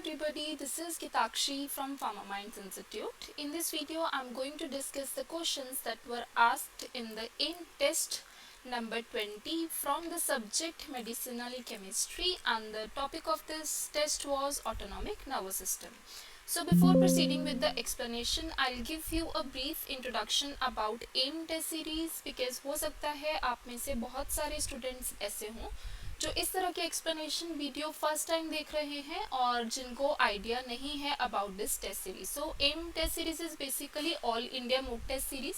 everybody, this is Gitakshi from Pharma Minds Institute. In this video, I'm going to discuss the questions that were asked in the AIM test number 20 from the subject medicinal chemistry, and the topic of this test was autonomic nervous system. So before proceeding with the explanation, I'll give you a brief introduction about AIM test series because हो सकता है आप में से बहुत सारे students ऐसे हों जो इस तरह के एक्सप्लेनेशन वीडियो फर्स्ट टाइम देख रहे हैं और जिनको आइडिया नहीं है about this test series. So M test series is basically all India mock test series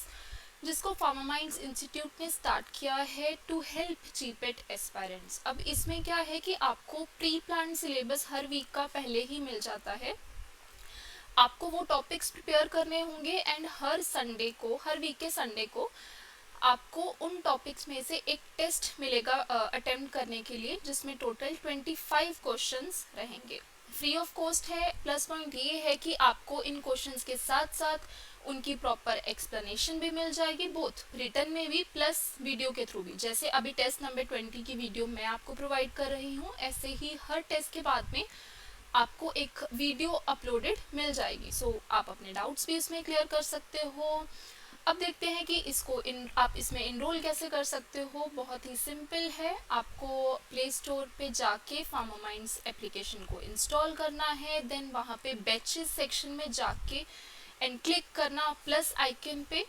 जिसको फार्मा माइंड्स इंस्टीट्यूट ने स्टार्ट किया है टू हेल्प जीपेट एस्पायरेंट्स. अब इसमें क्या है कि आपको प्री प्लान सिलेबस हर वीक का पहले ही मिल जाता है. आपको वो टॉपिक्स प्रिपेयर करने होंगे एंड हर संडे को, हर वीक के संडे को आपको उन टॉपिक्स में से एक टेस्ट मिलेगा अटेम्प्ट करने के लिए, जिसमें टोटल 25 क्वेश्चंस रहेंगे. फ्री ऑफ कॉस्ट है. प्लस पॉइंट ये है कि आपको इन क्वेश्चंस के साथ साथ उनकी प्रॉपर एक्सप्लेनेशन भी मिल जाएगी, बोथ रिटन में भी प्लस वीडियो के थ्रू भी. जैसे अभी टेस्ट नंबर 20 की वीडियो मैं आपको प्रोवाइड कर रही हूँ, ऐसे ही हर टेस्ट के बाद में आपको एक वीडियो अपलोडेड मिल जाएगी. सो आप अपने डाउट्स भी इसमें क्लियर कर सकते हो. अब देखते हैं कि आप इसमें इनरोल कैसे कर सकते हो. बहुत ही सिंपल है. आपको प्ले स्टोर पे जाके फार्मा माइंड्स एप्लीकेशन को इंस्टॉल करना है. देन वहाँ पे बैचेस सेक्शन में जाके एंड क्लिक करना प्लस आइकन पे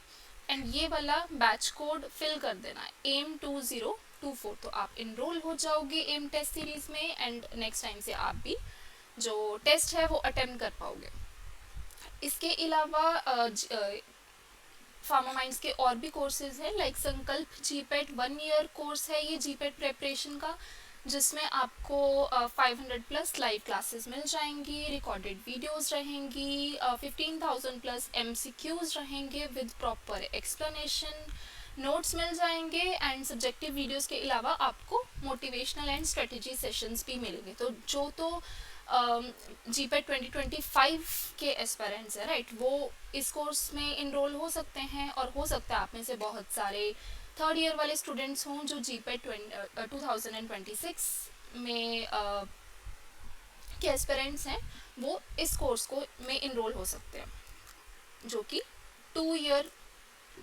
एंड ये वाला बैच कोड फिल कर देना है AIM 2024. तो आप इनरोल हो जाओगे AIM टेस्ट सीरीज में एंड नेक्स्ट टाइम से आप भी जो टेस्ट है वो अटेम्प्ट कर पाओगे. इसके अलावा फार्मा माइंड्स के और भी कोर्सेज हैं, लाइक संकल्प जीपेट 1 ईयर कोर्स है ये जीपेट प्रेपरेशन का, जिसमें आपको 500 प्लस लाइव क्लासेस मिल जाएंगी, रिकॉर्डेड वीडियोस रहेंगी, 15,000 प्लस MCQs रहेंगे विद प्रॉपर एक्सप्लेनेशन, नोट्स मिल जाएंगे एंड सब्जेक्टिव वीडियोस के अलावा आपको मोटिवेशनल एंड स्ट्रेटेजी सेशंस भी मिलेंगे. तो जीपेट 2025 के एस्पायरेंट्स है, राइट, वो इस कोर्स में इनरोल हो सकते हैं. और हो सकता है आप में से बहुत सारे थर्ड ईयर वाले स्टूडेंट्स हों जो जीपेट 2026 में के एस्पायरेंट्स हैं, वो इस कोर्स को में इनरोल हो सकते हैं, जो कि 2 ईयर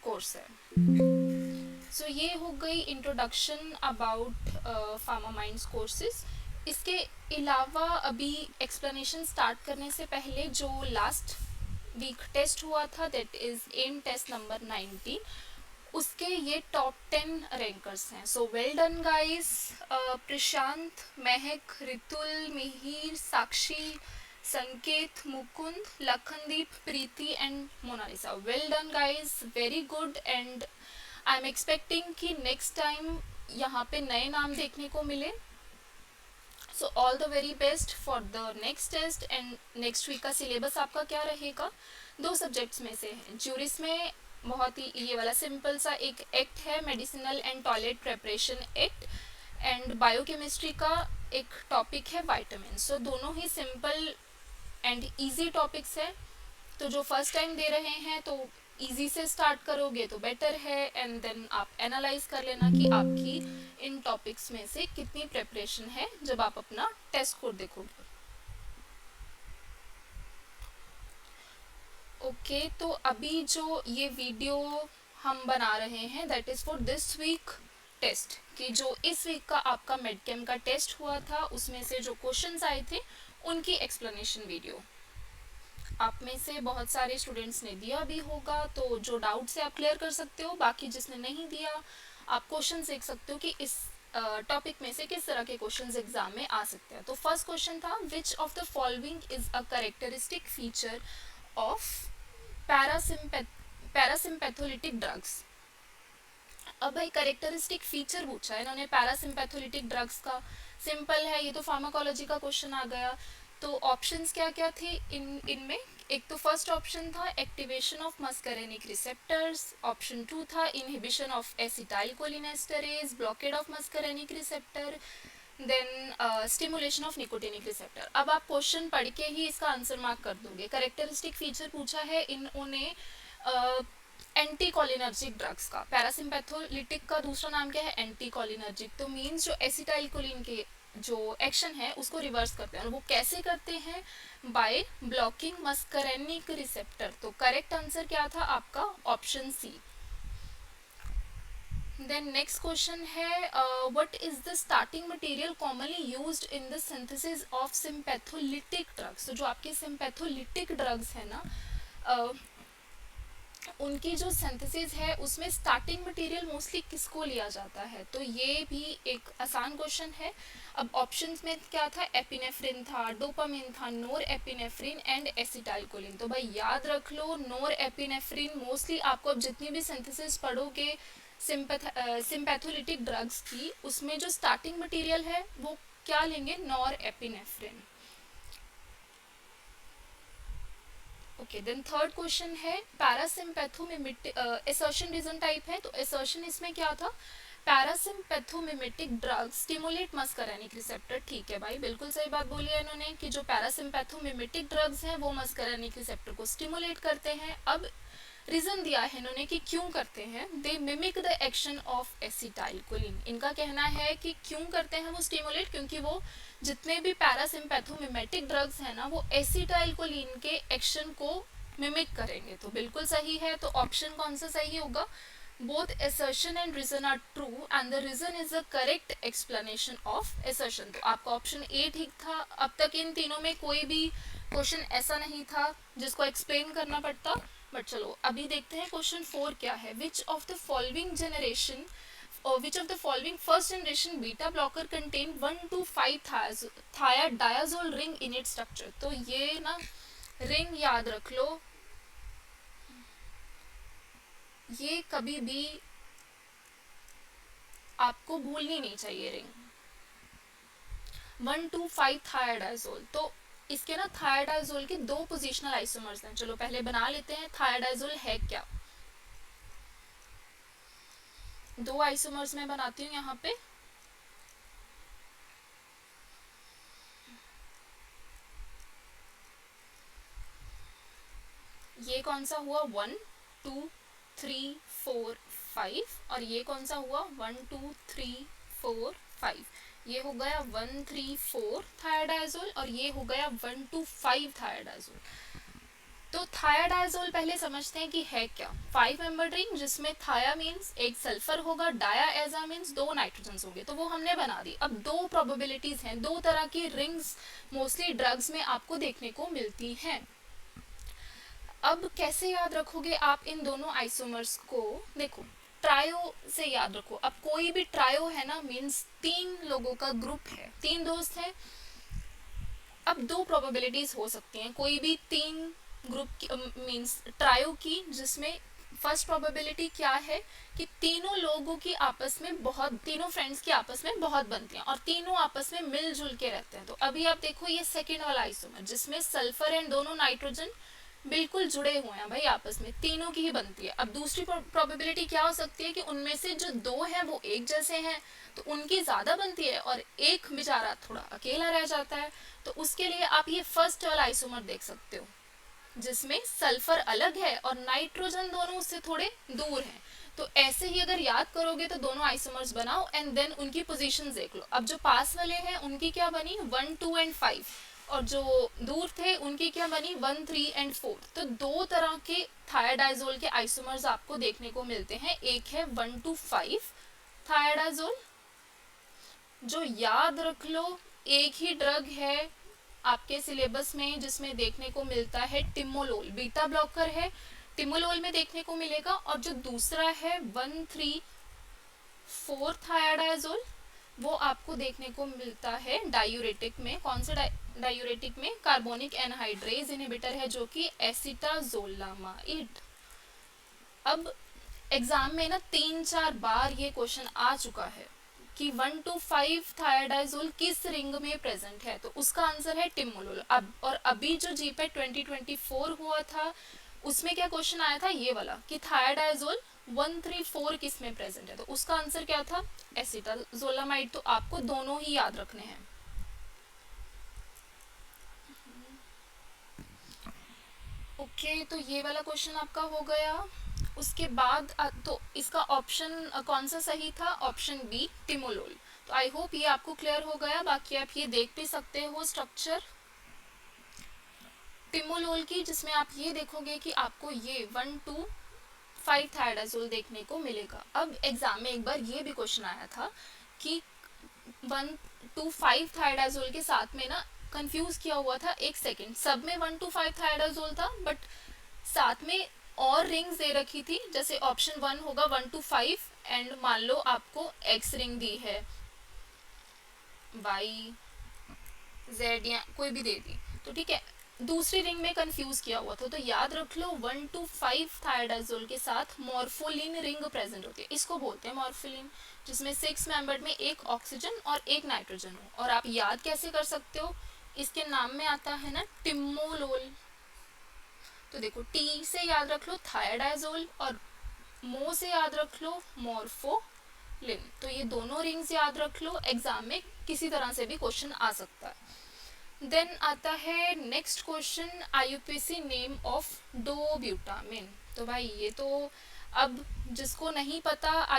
कोर्स है. सो ये हो गई introduction about pharma minds courses. इसके अलावा अभी एक्सप्लेनेशन स्टार्ट करने से पहले जो लास्ट वीक टेस्ट हुआ था, that is AIM test number 19, उसके ये टॉप 10 रैंकर्स हैं. So well done guys. Prashant, Mahak, Ritul, Mihir, Sakshi, Sanket, Mukund, Lakhandeep, Preeti and Monalisa. Well done guys, very good. And I am expecting कि नेक्स्ट टाइम यहाँ पे नए नाम देखने को मिले. So all the very best for the next test. And next week का सिलेबस आपका क्या रहेगा? 2 सब्जेक्ट्स में से है. ज्यूरिस में बहुत ही ये वाला सिंपल सा एक एक्ट है, medicinal and toilet preparation act, and biochemistry का एक टॉपिक है वाइटामिन. सो दोनों ही सिंपल एंड ईजी टॉपिक्स है. तो जो फर्स्ट टाइम दे रहे हैं तो ईजी से स्टार्ट करोगे तो बेटर है, एंड देन आप एनालाइज कर लेना कि आपकी इन टॉपिक्स में से कितनी प्रेपरेशन है जब आप अपना टेस्ट कोड देखोगे. ओके, तो अभी जो ये वीडियो हम बना रहे हैं that is for this week test, कि जो इस वीक का आपका मेडकेम का टेस्ट हुआ था उसमें से जो क्वेश्चंस आए थे उनकी एक्सप्लेनेशन वीडियो. आप में से बहुत सारे स्टूडेंट्स ने दिया भी होगा, तो जो डाउट्स है आप क्लियर कर सकते हो. बाकी जिसने नहीं दिया आप क्वेश्चन देख सकते हो कि इस टॉपिक में से किस तरह के क्वेश्चंस एग्जाम में आ सकते हैं. तो फर्स्ट क्वेश्चन था, which of the following is a characteristic feature of parasympatholytic drugs. अब भाई कैरेक्टरिस्टिक फीचर पूछा है इन्होंने पैरासिम्पैथोलिटिक ड्रग्स का. सिंपल है, ये तो फार्माकोलॉजी का क्वेश्चन आ गया. तो ऑप्शंस क्या क्या थे इनमें? एक तो फर्स्ट ऑप्शन था activation of muscarinic receptors. Option 2 था inhibition of acetylcholinesterase, blockade of muscarinic receptor, then stimulation of nicotinic receptor. अब आप क्वेश्चन पढ़ के ही इसका आंसर मार्क कर दोगे. कैरेक्टरिस्टिक फीचर पूछा है इन्होंने एंटी कोलिनर्जिक ड्रग्स का. पैरासिम्पैथोलिटिक का दूसरा नाम क्या है? Anti cholinergic. तो मीन्स जो एसिटाइलकोलिन के जो एक्शन है उसको रिवर्स करते हैं। और वो कैसे करते हैं? By blocking muscarinic receptor. तो करेक्ट आंसर क्या था आपका? Option C. Then next question है what is the starting material commonly used in the synthesis of sympatholytic drugs. तो जो आपके सिम्पैथोलिटिक ड्रग्स है ना, उनकी जो सिंथेसिस है उसमें स्टार्टिंग मटेरियल मोस्टली किसको लिया जाता है? तो ये भी एक आसान क्वेश्चन है। अब ऑप्शंस में क्या था? एपिनेफ्रिन था, डोपामिन था, नोर एपिनेफ्रिन एंड एसिटाइलकोलिन। तो भाई याद रख लो, नोर एपिनेफ्रिन मोस्टली आपको अब जितनी भी सिंथेसिस पढ़ोगे सिम्पैथोलिटिक ड्रग्स की, उसमें जो स्टार्टिंग मटेरियल है वो क्या लेंगे? Norepinephrine. Okay, then third question है पैरासिम्पैथोमिमेटिक असर्शन रीजन टाइप है। तो असर्शन इसमें क्या था? पैरासिम्पैथोमिमेटिक ड्रग्स स्टिमुलेट मस्करेनिक रिसेप्टर। ठीक है भाई, बिल्कुल सही बात बोली है इन्होंने कि जो पैरासिम्पैथोमिमेटिक ड्रग्स हैं वो मस्करेनिक रिसेप्टर को स्टिमुलेट करते हैं। अब रीजन दिया है इन्होंने कि क्यों करते हैं। They mimic the action of acetylcholine. इनका कहना है कि क्यों करते हैं वो स्टिमुलेट, क्योंकि वो जितने भी पैरासिम्पैथोमिमेटिक ड्रग्स हैं ना, वो एसिटाइलकोलिन के एक्शन को मिमिक करेंगे। तो बिल्कुल सही है। तो ऑप्शन कौन सा सही होगा? Both assertion and reason are true and the reason is the correct explanation of assertion। तो आपका ऑप्शन ए ठीक था। अब तक इन तीनों में कोई भी क्वेश्चन ऐसा नहीं था जिसको एक्सप्लेन करना पड़ता, बट चलो अभी देखते हैं क्वेश्चन 4 क्या है। विच of the following generation which of the following first generation beta blocker contain 1 to 5 thiazole ring in its structure। तो ये ना रिंग याद रख लो, ये कभी भी आपको भूलनी नहीं चाहिए रिंग। 1 to 5 थायोडाइजोल। तो इसके ना थायोडाइजोल के दो पोजिशनल आइसोमर्स हैं। चलो पहले बना लेते हैं थायोडाइजोल है क्या। दो आइसोमर्स मैं बनाती हूँ यहाँ पे। ये कौन सा हुआ? 1 2 3 4 5। और ये कौन सा हुआ? 1 2 3 4 5। ये हो गया 1 3 4 थायोडाइजोल और ये हो गया 1 2 5 थायोडाइजोल। तो थायोडाइजोल पहले समझते हैं कि है क्या। 5 मेंबर्ड रिंग जिसमें थाया मीन्स एक सल्फर होगा, डाया एजा मीन्स दो नाइट्रोजन होंगे। तो वो हमने बना दी। अब दो प्रोबेबिलिटीज हैं, दो तरह की रिंग्स मोस्टली ड्रग्स में आपको देखने को मिलती हैं। अब कैसे याद रखोगे आप इन दोनों आइसोमर्स को? देखो ट्रायो से याद रखो। अब कोई भी ट्रायो है ना, मीन्स 3 लोगों का ग्रुप है, 3 दोस्त हैं। अब दो प्रोबेबिलिटीज हो सकती हैं कोई भी 3 ग्रुप मीन्स ट्रायो की, जिसमें फर्स्ट प्रोबेबिलिटी क्या है कि तीनों लोगों की आपस में बहुत, तीनों फ्रेंड्स की आपस में बहुत बनती हैं और तीनों आपस में मिलजुल के रहते हैं। तो अभी आप देखो ये सेकेंड वाला आइसोमर जिसमें सल्फर एंड दोनों नाइट्रोजन बिल्कुल जुड़े हुए हैं भाई आपस में, तीनों की ही बनती है। अब दूसरी प्रोबेबिलिटी क्या हो सकती है कि उनमें से जो दो हैं वो एक जैसे हैं तो उनकी ज्यादा बनती है और एक बेचारा थोड़ा अकेला रह जाता है। तो उसके लिए आप ये फर्स्ट वाला आइसोमर देख सकते हो जिसमें सल्फर अलग है और नाइट्रोजन दोनों उससे थोड़े दूर हैं। तो ऐसे ही अगर याद करोगे तो दोनों आइसोमर्स बनाओ एंड देन उनकी पोजीशंस देख लो। अब जो पास वाले हैं उनकी क्या बनी? 1 2 एंड 5 और जो दूर थे उनकी क्या बनी? 1 3 एंड 4। तो दो तरह के थायोडाइजोल के आइसोमर्स आपको देखने को मिलते हैं। एक है 1 to 5 थायोडाइजोल, जो याद रख लो एक ही ड्रग है आपके सिलेबस में जिसमें देखने को मिलता है टिमोलोल, बीटा ब्लॉकर है, टिमोलोल में देखने को मिलेगा। और जो दूसरा है 1 3 4 थायोडाइजोल, वो आपको देखने को मिलता है डायूरेटिक में। कौन से डायूरेटिक में? कार्बोनिक एनहाइड्रेज इनहिबिटर है जो कि एसिटाजोलामाइड। अब एग्जाम में ना 3-4 बार ये क्वेश्चन आ चुका है कि 1 to 5 थायोडाइजोल किस रिंग में प्रेजेंट है। तो उसका आंसर है टिमोलोल। अब और अभी जो जीपेट 2024 हुआ था उसमें क्या क्वेश्चन आया था? ये वाला कि थायोडाइजोल 1 3 4 किस में प्रेजेंट है। तो उसका आंसर क्या था? एसिटाजोलामाइड। तो आपको दोनों ही याद रखने हैं। ओके, तो ये वाला क्वेश्चन आपका हो गया। उसके बाद तो इसका ऑप्शन कौन सा सही था, ऑप्शन बी टिमोलोल। तो आई होप ये आपको क्लियर हो गया। बाकी आप ये देख भी सकते हो स्ट्रक्चर टिमोलोल की, जिसमें आप ये देखोगे कि आपको ये 1,2,5 थायडाजोल देखने को मिलेगा। अब एग्जाम में एक बार ये भी क्वेश्चन आया था कि 1,2,5 थायडाजोल के साथ में ना कंफ्यूज किया हुआ था, एक सेकेंड, सब में 1,2,5 थायडाजोल था बट साथ में और रिंग्स दे रखी थी, जैसे ऑप्शन 1 होगा 1,2,5 एंड मान लो आपको एक्स रिंग दी है, वाई जेड या कोई भी दे दी, तो ठीक है, दूसरी रिंग में कंफ्यूज किया हुआ था। तो याद रख लो 1,2,5 थायडाजोल के साथ मॉर्फोलिन रिंग प्रेजेंट होती है, इसको बोलते हैं मॉर्फोलिन, जिसमें 6 मेंबर्ड में एक ऑक्सीजन और एक नाइट्रोजन हो। और आप याद कैसे कर सकते हो, इसके नाम में आता है ना टिमोलोल। तो देखो टी से याद रख लो थायडाजोल और मो से याद रख लो मॉर्फोलिन। तो ये दोनों रिंग्स याद रख लो, एग्जाम में किसी तरह से भी क्वेश्चन आ सकता है। देन आता है next question, IUPAC name of dobutamine. तो भाई ये तो अब जिसको नहीं पता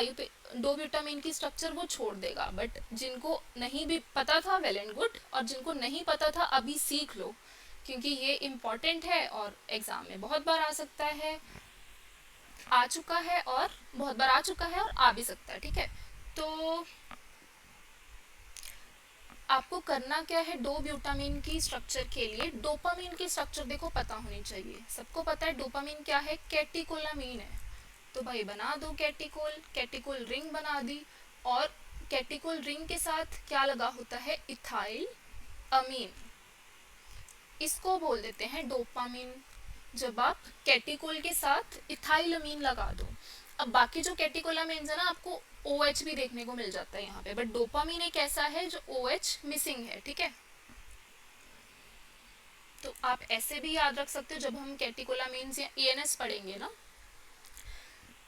डो ब्यूटामिन की स्ट्रक्चर वो छोड़ देगा, बट जिनको नहीं भी पता था वेल एंड गुड, और जिनको नहीं पता था अभी सीख लो, क्योंकि ये इम्पॉर्टेंट है और एग्जाम में बहुत बार आ सकता है, आ चुका है और बहुत बार आ चुका है और आ भी सकता है। ठीक है, तो आपको करना क्या है, डो ब्यूटामिन की स्ट्रक्चर के लिए डोपामिन की स्ट्रक्चर देखो पता होनी चाहिए। सबको पता है डोपामिन क्या है, कैटिकोलामीन है। तो भाई बना दो कैटिकोल रिंग बना दी, और कैटिकोल रिंग के साथ क्या लगा होता है, इथाइल अमीन, इसको बोल देते हैं डोपामिन। जब आप कैटिकोल के साथ इथाइल अमीन लगा दो, अब बाकी जो कैटिकोलामीन्स है ना आपको OH भी देखने को मिल जाता है यहाँ पे, बट डोपामिन एक ऐसा है जो OH मिसिंग है। ठीक है, तो आप ऐसे भी याद रख सकते हो, जब हम कैटिकोलामीन्स या ENS पढ़ेंगे ना,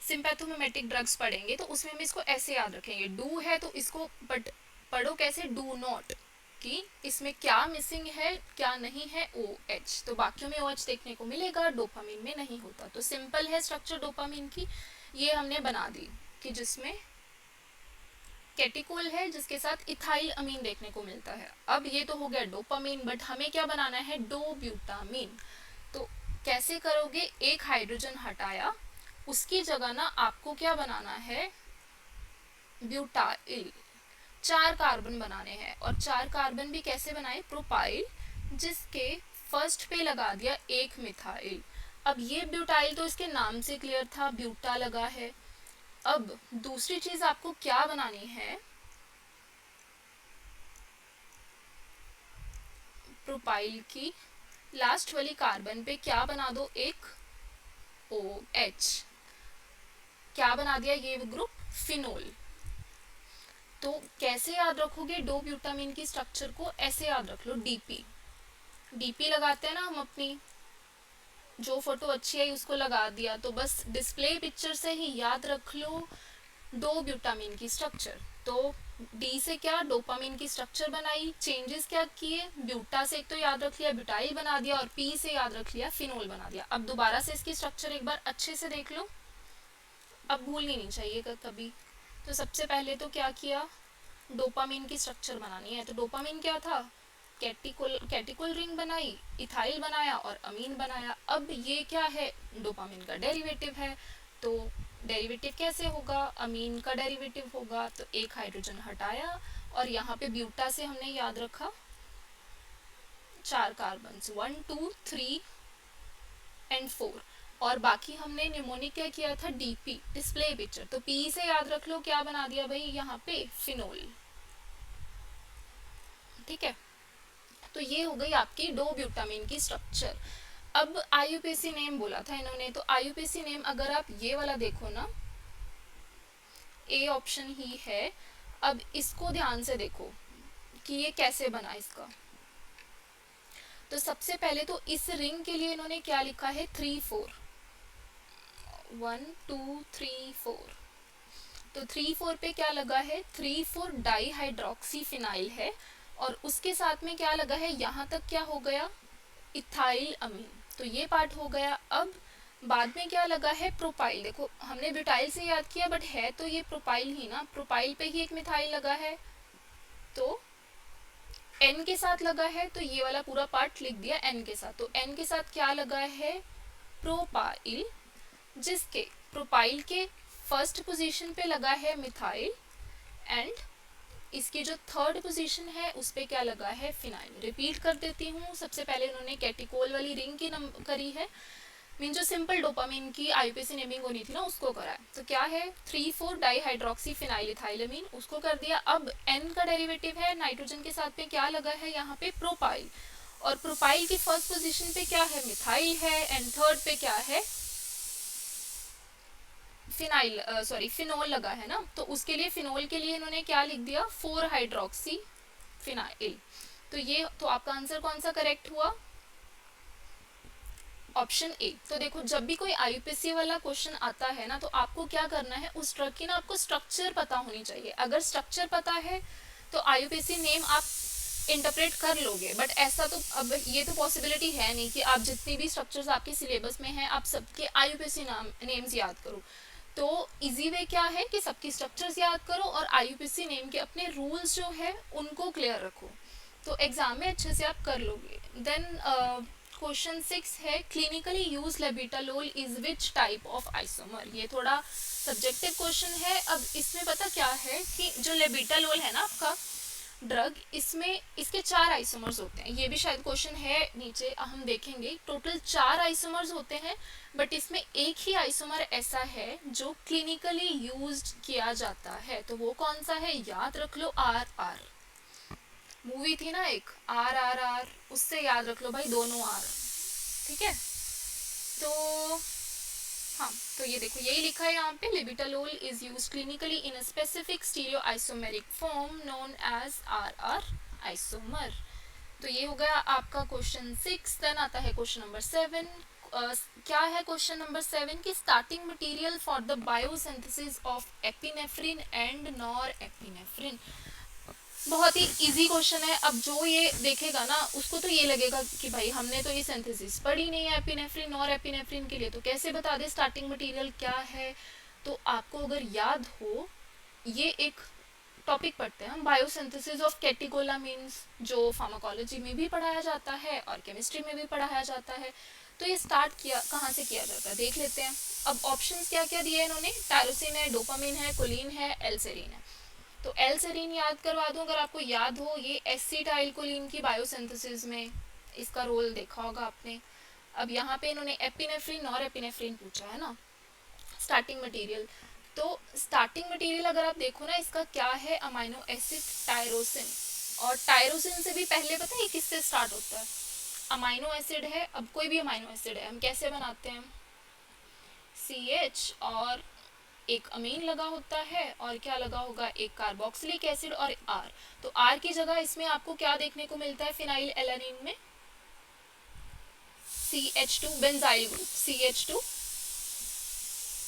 सिंपैथोमिमेटिक ड्रग्स पढ़ेंगे, तो उसमें हम इसको ऐसे याद रखेंगे, डू है तो इसको बट पढ़ो कैसे, डू नॉट, कि इसमें क्या मिसिंग है क्या नहीं है, OH। तो बाकियों में OH देखने को मिलेगा, डोपामिन में नहीं होता। तो सिंपल है स्ट्रक्चर डोपामिन की, ये हमने बना दी कि जिसमें कैटिकोल है जिसके साथ इथाइल अमीन देखने को मिलता है। अब ये तो हो गया डोपामिन, बट हमें क्या बनाना है, डो ब्यूटामिन। तो कैसे करोगे, एक हाइड्रोजन हटाया, उसकी जगह ना आपको क्या बनाना है, ब्यूटाइल, 4 कार्बन बनाने हैं। और 4 कार्बन भी कैसे बनाए, प्रोपाइल, जिसके फर्स्ट पे लगा दिया एक मिथाइल। अब ये ब्यूटाइल तो इसके नाम से क्लियर था, ब्यूटा लगा है। अब दूसरी चीज आपको क्या बनानी है, प्रोपाइल की लास्ट वाली कार्बन पे क्या बना दो, एक OH, क्या बना दिया ये ग्रुप, फिनोल। तो कैसे याद रखोगे डो ब्यूटामिन की स्ट्रक्चर को, ऐसे याद रख लो, डीपी लगाते हैं ना हम, अपनी जो फोटो अच्छी आई उसको लगा दिया, तो बस डिस्प्ले पिक्चर से ही याद रख लो डो ब्यूटामिन की स्ट्रक्चर। तो डी से क्या, डोपामिन की स्ट्रक्चर बनाई, चेंजेस क्या किए, ब्यूटा से एक तो याद रख लिया, ब्यूटाइल बना दिया, और पी से याद रख लिया, फिनोल बना दिया। अब दोबारा से इसकी स्ट्रक्चर एक बार अच्छे से देख लो, अब भूलनी नहीं चाहिए कभी। तो सबसे पहले तो क्या किया, डोपामिन की स्ट्रक्चर बनानी है। तो डोपामिन क्या था, कैटिकोल रिंग बनाई, इथाइल बनाया और अमीन बनाया। अब ये क्या है, डोपामिन का डेरिवेटिव है, तो डेरिवेटिव कैसे होगा, अमीन का डेरिवेटिव होगा। तो एक हाइड्रोजन हटाया और यहाँ पे ब्यूटा से हमने याद रखा 4 कार्बन, 1 2 3 एंड 4, और बाकी हमने निमोनिक क्या किया था, डीपी, डिस्प्ले पिक्चर। तो पी से याद रख लो क्या बना दिया भाई यहाँ पे, फिनोल। ठीक है, तो ये हो गई आपकी डो ब्यूटामिन की स्ट्रक्चर। अब आईयूपीएसी नेम बोला था इन्होंने, तो आईयूपीएसी नेम अगर आप ये वाला देखो ना, ए ऑप्शन ही है। अब इसको ध्यान से देखो कि ये कैसे बना इसका। तो सबसे पहले तो इस रिंग के लिए इन्होंने क्या लिखा है, 3 4, 1 2 3 4। तो 3 4 पे क्या लगा है, 3 4 डाई हाइड्रोक्सी फिनाइल है, और उसके साथ में क्या लगा है, यहाँ तक क्या हो गया, इथाइल अमीन। तो ये पार्ट हो गया। अब बाद में क्या लगा है, प्रोपाइल। देखो हमने ब्यूटाइल से याद किया बट है तो ये प्रोपाइल ही ना, प्रोपाइल पे ही एक मिथाइल लगा है, तो एन के साथ लगा है, तो ये वाला पूरा पार्ट लिख दिया एन के साथ। तो एन के साथ क्या लगा है, प्रोपाइल, जिसके प्रोपाइल के फर्स्ट पोजीशन पे लगा है मिथाइल, एंड इसकी जो थर्ड पोजीशन है उस पे क्या लगा है, फिनाइल। रिपीट कर देती हूँ, सबसे पहले उन्होंने कैटिकोल वाली रिंग की करी है, मीन जो सिंपल डोपामिन की आईयूपीएसी नेमिंग होनी थी ना उसको करा है। तो क्या है, 3,4 डाईहाइड्रोक्सी फिनाइल इथाइलामीन, उसको कर दिया। अब एन का डेरिवेटिव है, नाइट्रोजन के साथ में क्या लगा है यहाँ पे, प्रोपाइल, और प्रोपाइल की फर्स्ट पोजीशन पे क्या है, मिथाइल है, एंड थर्ड पे क्या है, फिनाइल, सॉरी फिनोल लगा है ना। तो उसके लिए फिनोल के लिए इन्होंने क्या लिख दिया, 4 हाइड्रोक्सी फिनाइल। तो ये तो आपका आंसर कौन सा करेक्ट हुआ, ऑप्शन ए। तो देखो जब भी कोई आईयूपीएसी वाला क्वेश्चन आता है ना, तो आपको क्या करना है, उस ड्रग की ना आपको स्ट्रक्चर पता होनी चाहिए। अगर स्ट्रक्चर पता है तो आईयूपीएसी नेम आप इंटरप्रेट कर लोगे, बट ऐसा तो अब ये तो पॉसिबिलिटी है नहीं कि आप जितनी भी स्ट्रक्चर्स आपके सिलेबस में हैं आप सबके आईयूपीएसी नेम्स याद करो। तो इजी वे क्या है कि सबकी स्ट्रक्चर्स याद करो और आईयूपीएसी नेम के अपने रूल्स जो है उनको क्लियर रखो, तो एग्जाम में अच्छे से आप कर लोगे। देन क्वेश्चन 6 है, clinically use labetalol is which type of isomer. ये थोड़ा सब्जेक्टिव क्वेश्चन है। अब इसमें पता क्या है कि जो लेबिटालोल है ना आपका ड्रग, इसमें इसके 4 आइसोमर्स होते हैं। ये भी शायद क्वेश्चन है नीचे, हम देखेंगे। टोटल 4 आइसोमर्स होते हैं, बट इसमें एक ही आइसोमर ऐसा है जो क्लिनिकली यूज्ड किया जाता है। तो वो कौन सा है, याद रख लो, आर आर। मूवी थी ना एक आर आर आर, उससे याद रख लो भाई दोनों आर, ठीक है। तो हाँ, तो ये देखो यही लिखा है यहाँ पे, labetalol is used clinically in a specific stereo isomeric form known as R R isomer. तो ये हो गया आपका क्वेश्चन 6। देन आता है क्वेश्चन नंबर 7। क्या है क्वेश्चन नंबर 7 की, starting material for the biosynthesis of epinephrine and nor epinephrine. बहुत ही इजी क्वेश्चन है। अब जो ये देखेगा ना उसको तो ये लगेगा कि भाई हमने तो ये सिंथेसिस पढ़ी नहीं है एपिनेफ्रिन और एपिनेफ्रिन के लिए, तो कैसे बता दे स्टार्टिंग मटेरियल क्या है। तो आपको अगर याद हो, ये एक टॉपिक पढ़ते हैं हम, बायोसिंथेसिस ऑफ कैटेकोलामीन्स, जो फार्माकोलॉजी में भी पढ़ाया जाता है और केमिस्ट्री में भी पढ़ाया जाता है। तो ये स्टार्ट किया कहाँ से किया जाता है देख लेते हैं। अब ऑप्शंस क्या क्या दिए इन्होंने, टायरोसिन है, डोपामिन है, कोलिन है, एल्सेरिन है। तो एल्सेरिन याद करवा दूं अगर आपको याद हो, ये एसिटाइलकोलिन की बायोसिंथेसिस में इसका रोल देखा होगा आपने। अब यहाँ पे इन्होंने एपिनेफ्रिन और एपिनेफ्रिन पूछा है ना, स्टार्टिंग मटेरियल। तो स्टार्टिंग मटेरियल अगर आप देखो ना, इसका क्या है, अमाइनो एसिड टायरोसिन। और टायरोसिन से भी पहले पता है किससे स्टार्ट होता है, अमाइनो एसिड है। अब कोई भी अमाइनो एसिड है हम कैसे बनाते हैं, CH और एक अमीन लगा होता है, और क्या लगा होगा, एक कार्बोक्सिलिक एसिड और R। तो R की जगह इसमें आपको क्या देखने को मिलता है, फिनाइल एलानिन में CH2 बेंजाइल ग्रुप, CH2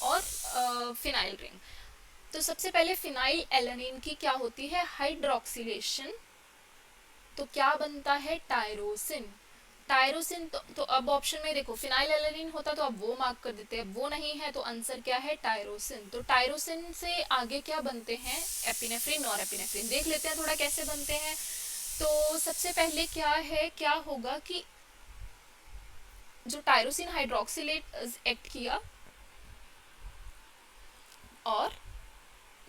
और फिनाइल रिंग। तो सबसे पहले फिनाइल एलानिन की क्या होती है, हाइड्रोक्सिलेशन। तो क्या बनता है, टायरोसिन। टायरोसिन तो अब ऑप्शन में देखो फिनाइल एलानिन होता तो अब वो मार्क कर देते हैं, वो नहीं है तो आंसर क्या है, टायरोसिन। तो टायरोसिन से आगे क्या बनते हैं, एपिनेफ्रिन और एपिनेफ्रिन। देख लेते हैं थोड़ा कैसे बनते हैं। तो सबसे पहले क्या है, क्या होगा कि जो टायरोसिन हाइड्रोक्सिलेट एक्ट किया और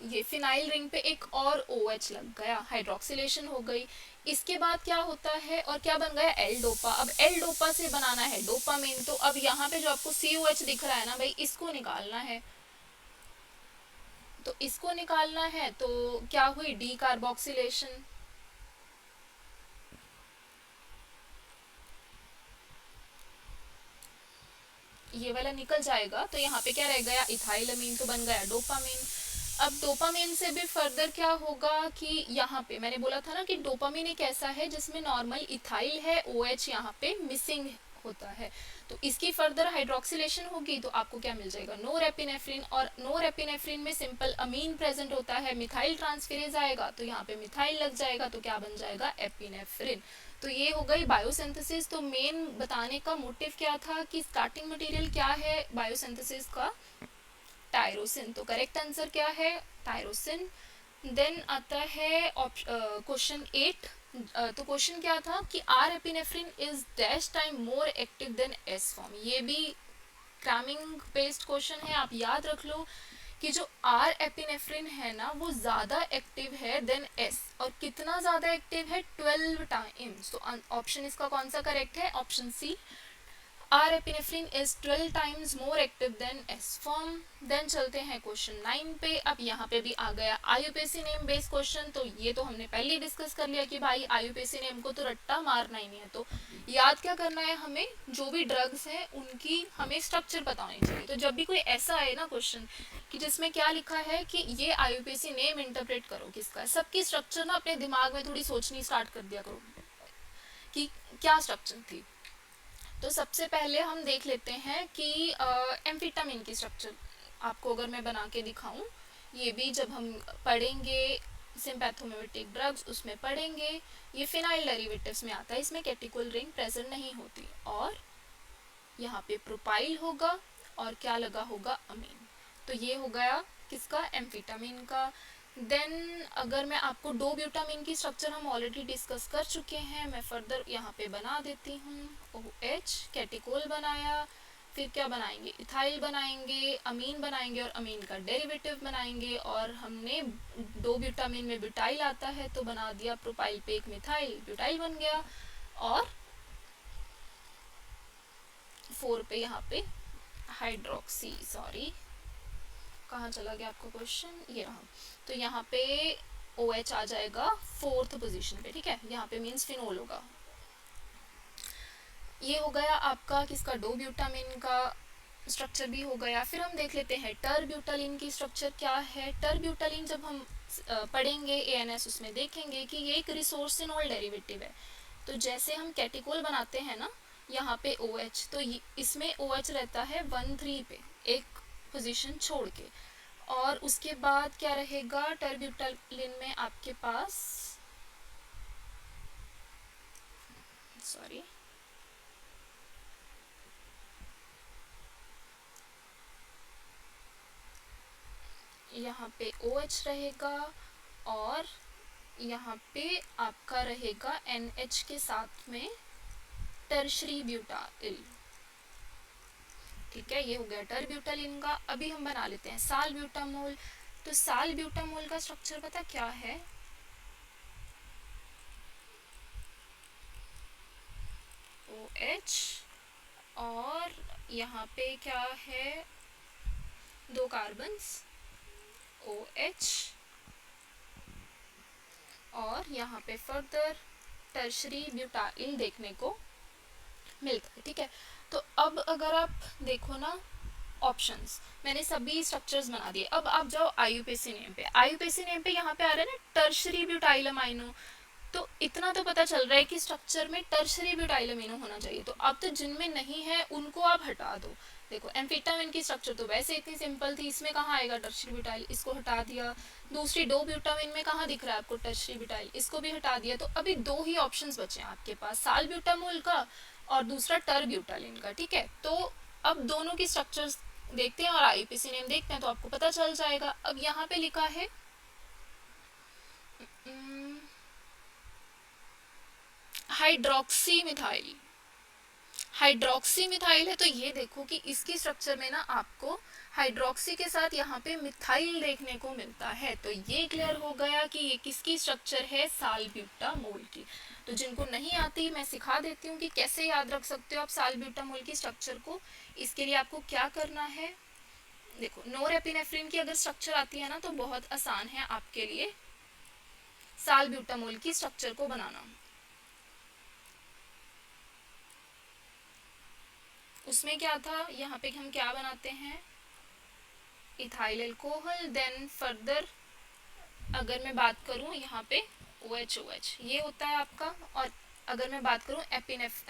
ये फिनाइल रिंग पे एक और OH लग गया, हाइड्रोक्सिलेशन हो गई। इसके बाद क्या होता है और क्या बन गया, एल डोपा। अब एल डोपा से बनाना है डोपामिन। तो अब यहाँ पे जो आपको COH दिख रहा है ना भाई, इसको निकालना है। तो इसको निकालना है तो क्या हुई, डी कार्बोक्सिलेशन। ये वाला निकल जाएगा तो यहाँ पे क्या रह गया, इथाइलामीन। तो बन गया डोपामिन। अब डोपामिन से भी फर्दर क्या होगा कि यहाँ पे मैंने बोला था ना कि डोपामिन एक ऐसा है जिसमें नॉर्मल इथाइल है, OH यहाँ पे मिसिंग होता है। तो इसकी फर्दर हाइड्रोक्सिलेशन होगी तो आपको क्या मिल जाएगा, नोरेपिनेफ्रिन। और नोरेपिनेफ्रिन में सिंपल अमीन प्रेजेंट होता है, मिथाइल ट्रांसफेरेज आएगा तो यहाँ पे मिथाइल लग जाएगा तो क्या बन जाएगा, एपिनेफ्रिन। तो ये हो गई बायोसिंथेसिस। तो मेन बताने का मोटिव क्या था कि स्टार्टिंग मटेरियल क्या है बायोसिंथेसिस का, टायरोसिन। तो करेक्ट आंसर क्या है, टायरोसिन। देन आता है क्वेश्चन 8। तो क्वेश्चन क्या था कि R epinephrine is dash time more active than S form. ये भी क्रैमिंग बेस्ड क्वेश्चन है, आप याद रख लो कि जो आर एपिनेफ्रिन है ना वो ज़्यादा एक्टिव है देन एस। और कितना ज़्यादा एक्टिव है, 12 टाइम्स। तो ऑप्शन इसका कौन सा करेक्ट है, option C, R epinephrine is 12 times more active than S form. Then चलते हैं क्वेश्चन 9 पे। अब यहाँ पे भी आ गया आईयूपीएसी नेम बेस्ड क्वेश्चन। तो ये तो हमने पहले ही डिस्कस कर लिया कि भाई आईयूपीएसी नेम को तो रट्टा मारना ही नहीं है। तो याद क्या करना है हमें, जो भी ड्रग्स हैं उनकी हमें स्ट्रक्चर पता होनी चाहिए। तो जब भी कोई ऐसा आए ना क्वेश्चन कि जिसमें क्या लिखा है कि ये आईयूपीएसी नेम इंटरप्रेट करो किसका, सबकी स्ट्रक्चर ना अपने दिमाग में थोड़ी सोचनी स्टार्ट कर दिया करो कि क्या स्ट्रक्चर थी। तो सबसे पहले हम देख लेते हैं कि एम्फेटामिन की स्ट्रक्चर आपको अगर मैं बना के दिखाऊं, ये भी जब हम पढ़ेंगे सिंपैथोमिमेटिक ड्रग्स उसमें पढ़ेंगे। ये फिनाइल डेरिवेटिव्स में आता है, इसमें कैटिकोल रिंग प्रेजेंट नहीं होती। और यहाँ पे प्रोपाइल होगा और क्या लगा होगा, अमीन। तो ये हो गया किसका, एम्फेटामिन का। देन अगर मैं आपको डो ब्यूटामिन की स्ट्रक्चर हम ऑलरेडी डिस्कस कर चुके हैं, मैं फर्दर यहाँ पे बना देती हूँ। OH कैटिकोल बनाया, फिर क्या बनाएंगे, इथाइल बनाएंगे, अमीन बनाएंगे और अमीन का डेरिवेटिव बनाएंगे। और हमने डो ब्यूटामिन में ब्यूटाइल आता है तो बना दिया प्रोपाइल पे एक मिथाइल, ब्यूटाइल बन गया। और 4 पे यहाँ पे हाइड्रोक्सी, सॉरी कहाँ चला गया आपका क्वेश्चन, ये रहा। तो यहाँ पे OH आ जाएगा 4th पोजीशन पे, ठीक है। यहाँ पे मीन्स फिनोल होगा। ये हो गया आपका किसका, डो ब्यूटामिन का स्ट्रक्चर भी हो गया। फिर हम देख लेते हैं टर ब्यूटालिन की स्ट्रक्चर क्या है। टर ब्यूटालिन जब हम पढ़ेंगे ANS उसमें देखेंगे कि ये एक रिसोर्सिनोल डेरिवेटिव है। तो जैसे हम कैटिकोल बनाते हैं ना, यहाँ पे OH, तो इसमें OH रहता है 1,3 पे, एक पोजीशन छोड़ के। और उसके बाद क्या रहेगा, टर्ब्यूटालिन में आपके पास, सॉरी यहाँ पे OH रहेगा और यहाँ पे आपका रहेगा NH के साथ में टर्शरी ब्यूटाइल, ठीक है। ये हो गया टर्ब्यूटालिन का। अभी हम बना लेते हैं साल ब्यूटामोल। तो साल ब्यूटामोल का स्ट्रक्चर पता क्या है, OH और यहाँ पे क्या है, 2 कार्बन्स OH और यहाँ पे फर्दर टर्शरी ब्यूटाइल देखने को मिलता है, ठीक है। तो अब अगर आप देखो ना ऑप्शंस, मैंने सभी स्ट्रक्चर्स बना दिए। अब आप जाओ आईयूपीएसी नेम पे। आईयूपीएसी नेम पे यहाँ पे आ रहा है ना टर्शरी ब्यूटाइल अमाइनो। तो इतना तो पता चल रहा है कि स्ट्रक्चर में टर्शरी ब्यूटाइल अमीनो होना चाहिए। तो अब तो जिनमें नहीं है उनको आप हटा दो। देखो एम्फेटामिन की स्ट्रक्चर तो वैसे इतनी सिंपल थी, इसमें कहाँ आएगा टर्शरी ब्यूटाइल, इसको हटा दिया। दूसरी डो ब्यूटामिन में कहाँ दिख रहा है आपको टर्शरी ब्यूटाइल, इसको भी हटा दिया। तो अभी 2 ही ऑप्शंस बचे हैं आपके पास, साल ब्यूटामोल का और दूसरा टर ब्यूटालिन का, ठीक है। तो अब दोनों की स्ट्रक्चर्स देखते हैं और आईयूपीएसी नेम देखते हैं तो आपको पता चल जाएगा। अब यहाँ पे लिखा है हाइड्रोक्सी मिथाइल, हाइड्रोक्सी मिथाइल है। तो ये देखो कि इसकी स्ट्रक्चर में ना आपको हाइड्रोक्सी के साथ यहाँ पे मिथाइल देखने को मिलता है। तो ये क्लियर हो गया कि ये किसकी स्ट्रक्चर है, सालब्यूटामोल की। तो जिनको नहीं आती मैं सिखा देती हूँ कि कैसे याद रख सकते हो आप सालब्यूटामोल की स्ट्रक्चर को। इसके लिए आपको क्या करना है, देखो नोरेपिनेफ्रिन की अगर स्ट्रक्चर आती है ना तो बहुत आसान है आपके लिए सालब्यूटामोल की स्ट्रक्चर को बनाना। उसमें क्या था, यहाँ पे हम क्या बनाते हैं, इथाइल अल्कोहल। देन फर्दर अगर मैं बात करूँ यहाँ पे OH ये होता है आपका। और अगर मैं बात करूँ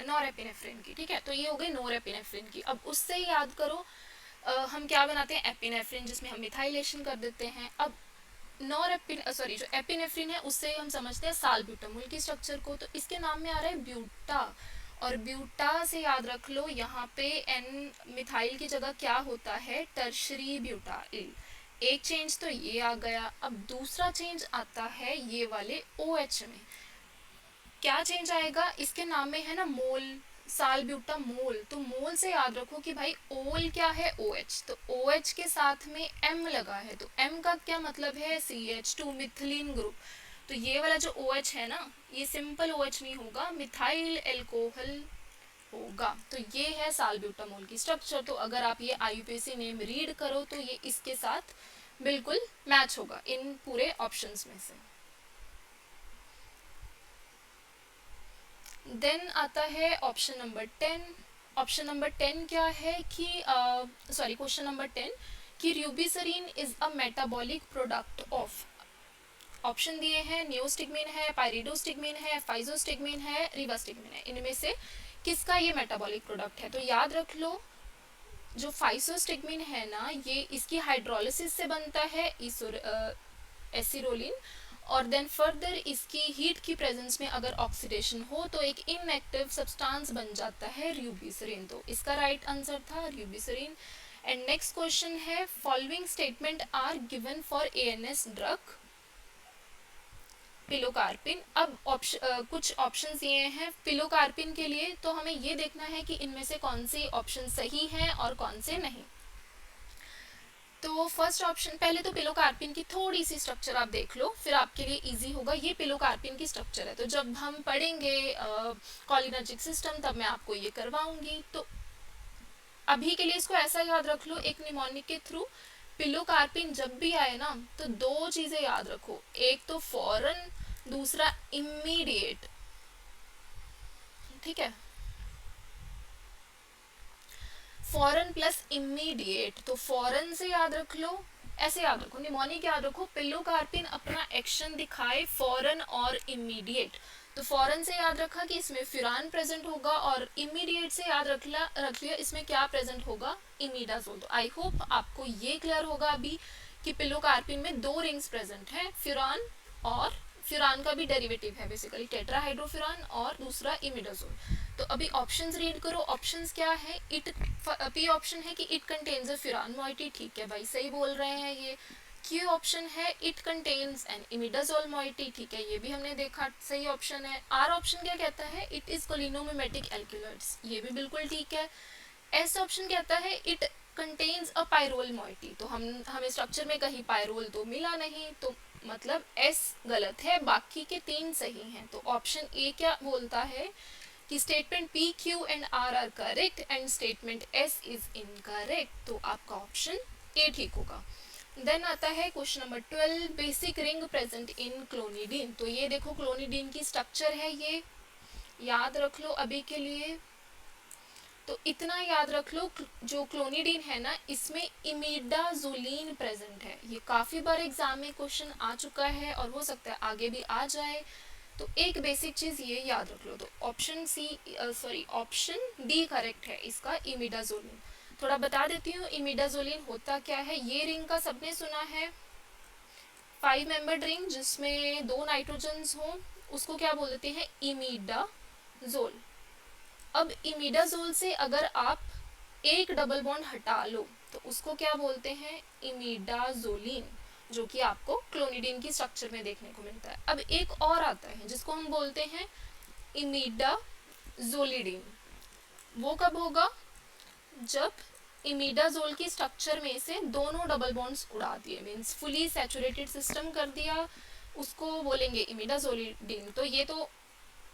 नॉरएपिनेफ्रिन की, ठीक है, तो ये हो गई नॉरएपिनेफ्रिन की। अब उससे याद करो हम क्या बनाते हैं, एपिनेफ्रिन, जिसमें हम मिथाइलेशन कर देते हैं। अब जो एपिनेफ्रिन है उससे हम समझते हैं सालब्यूटामोल की स्ट्रक्चर को, तो इसके नाम में आ रहा है ब्यूटा, और ब्यूटा से याद रख लो यहाँ पे एन मिथाइल की जगह क्या होता है, टर्शरी ब्यूटाइल। एक चेंज तो ये आ गया। अब दूसरा चेंज आता है ये वाले OH में। क्या चेंज आएगा, इसके नाम में है ना मोल, सालब्यूटामोल, तो मोल से याद रखो कि भाई ओल क्या है, OH, तो OH के साथ में M लगा है, तो M का क्या मतलब है, CH2 मिथिलीन ग्रुप। तो ये वाला जो OH है ना, ये सिंपल OH नहीं होगा, मिथाइल एल्कोहल होगा। तो ये है सालब्यूटामोल की स्ट्रक्चर। तो अगर आप ये IUPAC नेम रीड करो तो ये इसके साथ बिल्कुल मैच होगा इन पूरे ऑप्शंस में से। देन आता है ऑप्शन नंबर 10। ऑप्शन नंबर 10 क्या है कि क्वेश्चन नंबर 10 कि rubiserine is a metabolic product of, option दिए हैं नियोस्टिग्मिन है, पायरिडोस्टिग्मिन है, फाइजोस्टिग्मिन है, रिवास्टिग्मिन है, इनमें से किसका ये मेटाबॉलिक प्रोडक्ट है। तो याद रख लो जो फाइजोस्टिग्मिन है ना, ये इसकी हाइड्रोलिसिस से बनता है एसिरोलिन, और देन फर्दर इसकी हीट की प्रेजेंस में अगर ऑक्सीडेशन हो तो एक इनएक्टिव सब्सटेंस बन जाता है र्यूबिसरीन। तो इसका राइट आंसर था र्यूबिसरीन। एंड नेक्स्ट क्वेश्चन है, following statement are given for ANS drug pilocarpine. अब कुछ ऑप्शन दिए हैं पिलोकार्पिन के लिए, तो हमें ये देखना है कि इनमें से कौन से ऑप्शन सही हैं और कौन से नहीं। तो फर्स्ट ऑप्शन, पहले तो पिलोकार्पिन की थोड़ी सी स्ट्रक्चर आप देख लो, फिर आपके लिए इजी होगा। ये पिलोकार्पिन की स्ट्रक्चर है, तो जब हम पढ़ेंगे कॉलिनर्जिक सिस्टम तब मैं आपको ये करवाऊंगी। तो अभी के लिए इसको ऐसा याद रख लो, एक निमोनिक के थ्रू पिलोकार्पिन जब भी आए ना, तो दो चीजें याद रखो, एक तो फॉरन, दूसरा इमीडिएट, ठीक है, फॉरन प्लस इमीडिएट। तो फॉरन से याद रख लो, ऐसे याद रखो, निमोनिक याद रखो, पिलोकार्पिन अपना एक्शन दिखाए फॉरन और इमीडिएट। तो फॉरन से याद रखा कि इसमें फ्यूरान प्रेजेंट होगा, और इमीडिएट से याद रख लिया इसमें क्या प्रेजेंट होगा, इमिडाजोल। तो आई होप आपको ये क्लियर होगा अभी कि पिलोकार्पिन में दो रिंग्स प्रेजेंट हैं, फ्यूरान, और फ्यूरान का भी डेरिवेटिव है बेसिकली टेट्राहाइड्रोफ्यूरान, और दूसरा इमिडाजोल। तो अभी ऑप्शंस रीड करो। ऑप्शंस क्या है, पी ऑप्शन है कि it contains a furan moiety, ठीक है भाई सही बोल रहे हैं ये। क्यू ऑप्शन है it contains an imidazole moiety, ठीक है ये भी हमने देखा सही ऑप्शन है। आर ऑप्शन क्या कहता है, इट इज कोलिनोमिमेटिक एल्क्यूलॉइड्स, ये भी बिल्कुल ठीक है। एस ऑप्शन कहता है it contains a pyrrole moiety, तो हमें स्ट्रक्चर में कहीं पायरोल तो मिला नहीं, तो मतलब एस गलत है, बाकी के तीन सही हैं। तो ऑप्शन ए क्या बोलता है कि statement P, Q and R are correct and statement S is incorrect, तो आपका ऑप्शन ए ठीक होगा। देन आता है question number 12, basic ring present in clonidine. तो ये देखो क्लोनिडीन की स्ट्रक्चर है, ये याद रख लो अभी के लिए। तो इतना याद रख लो, जो क्लोनिडीन है ना, इसमें इमिडाजोलिन प्रेजेंट है। ये काफी बार एग्जाम में क्वेश्चन आ चुका है और हो सकता है आगे भी आ जाए, तो एक बेसिक चीज ये याद रख लो। तो ऑप्शन डी करेक्ट है इसका, इमिडाजोलिन। थोड़ा बता देती हूँ इमिडाजोलिन होता क्या है। ये रिंग का सबने सुना है, 5 मेंबर्ड रिंग जिसमें 2 नाइट्रोजन्स हों, उसको क्या बोल देते हैं, इमिडाजोल। अब इमिडाजोल से अगर आप एक डबल बॉन्ड हटा लो तो उसको क्या बोलते हैं, इमिडाजोलिन, जो कि आपको क्लोनिडीन की स्ट्रक्चर में देखने को मिलता है। अब एक और आता है जिसको हम बोलते हैं इमिडाजोलिडीन। वो कब होगा, जब इमिडाजोल की स्ट्रक्चर में से दोनों डबल बॉन्ड्स उड़ा दिए, मीन्स फुली सैचुरेटेड सिस्टम कर दिया, उसको बोलेंगे इमिडाजोलिडीन। तो ये तो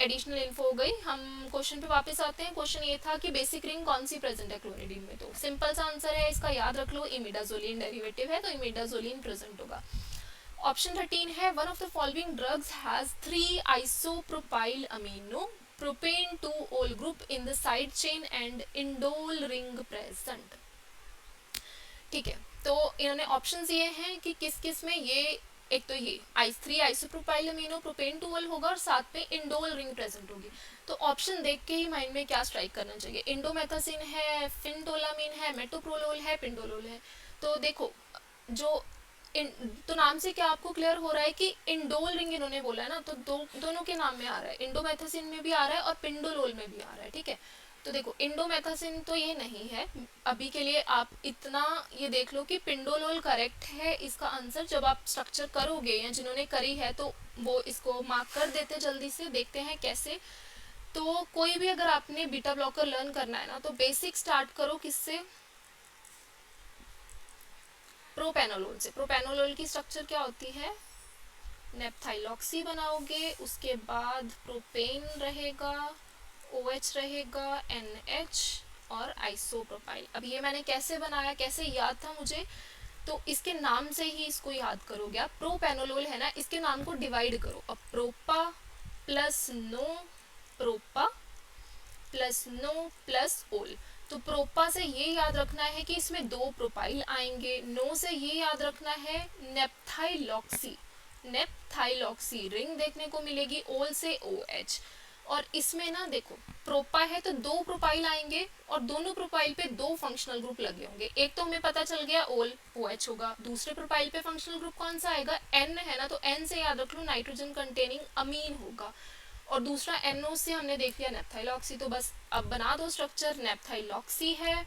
एडिशनल इन्फो हो गई। हम क्वेश्चन पे वापस आते हैं। क्वेश्चन ये था कि बेसिक रिंग कौन सी प्रेजेंट है क्लोनिडीन में, तो सिंपल सा आंसर है इसका, याद रख लो, इमिडाजोलिन डेरिवेटिव है तो इमिडाजोलिन प्रेजेंट होगा। ऑप्शन 13 है, one of the following drugs has 3 isopropyl amino propane 2 ओल group in the side chain and indole ring present, ठीक है। तो इन्होंने ऑप्शन दिए हैं कि किस किस में ये एक तो ये I3 आइसोप्रोपाइल अमीनो प्रोपेन 2 होगा और साथ में इंडोल रिंग प्रेजेंट होगी। तो ऑप्शन देख के ही माइंड में क्या स्ट्राइक करना चाहिए, इंडोमेथासिन है, फिनटोलामीन है, मेटोप्रोलोल है, पिंडोलोल है। तो देखो जो तो नाम से क्या आपको क्लियर हो रहा है कि इंडोल रिंग इन्होंने बोला है ना, तो दोनों के नाम में आ रहा है, इंडोमेथासिन में भी आ रहा है और पिंडोलोल में भी आ रहा है, ठीक है। तो देखो इंडोमेथासिन तो ये नहीं है अभी के लिए, आप इतना ये देख लो कि पिंडोलोल करेक्ट है इसका आंसर। जब आप स्ट्रक्चर करोगे या जिन्होंने करी है तो वो इसको मार्क कर देते जल्दी से। देखते हैं कैसे। तो कोई भी अगर आपने बीटा ब्लॉकर लर्न करना है ना, तो बेसिक स्टार्ट करो किससे, प्रोपेनोलोल से। प्रोपेनोलोल की स्ट्रक्चर क्या होती है, नेपथाइलॉक्सी बनाओगे, उसके बाद प्रोपेन रहेगा, OH रहेगा, NH और आइसोप्रोपाइल। अब ये मैंने कैसे बनाया, कैसे याद था मुझे, तो इसके नाम से ही इसको याद करोगे आप। प्रोपेनोलोल है ना, इसके नाम को डिवाइड करो। अब propa plus no, propa plus no plus ol. तो प्रोपा से ये याद रखना है कि इसमें 2 प्रोपाइल आएंगे, नो से ये याद रखना है नेपथाइलॉक्सी, नेपथाइलॉक्सी रिंग देखने को मिलेगी, ओल से OH। और इसमें ना देखो प्रोपा है तो 2 प्रोपाइल आएंगे और दोनों प्रोपाइल पे 2 फंक्शनल ग्रुप लगे होंगे। एक तो हमें पता चल गया ओल OH होगा, दूसरे प्रोपाइल पे फंक्शनल ग्रुप कौन सा आएगा, N है ना, तो N से याद रख लो नाइट्रोजन कंटेनिंग अमीन होगा। और दूसरा NO से हमने देख लिया नेपथाइलॉक्सी। तो बस अब बना दो स्ट्रक्चर, नेपथाइलॉक्सी है।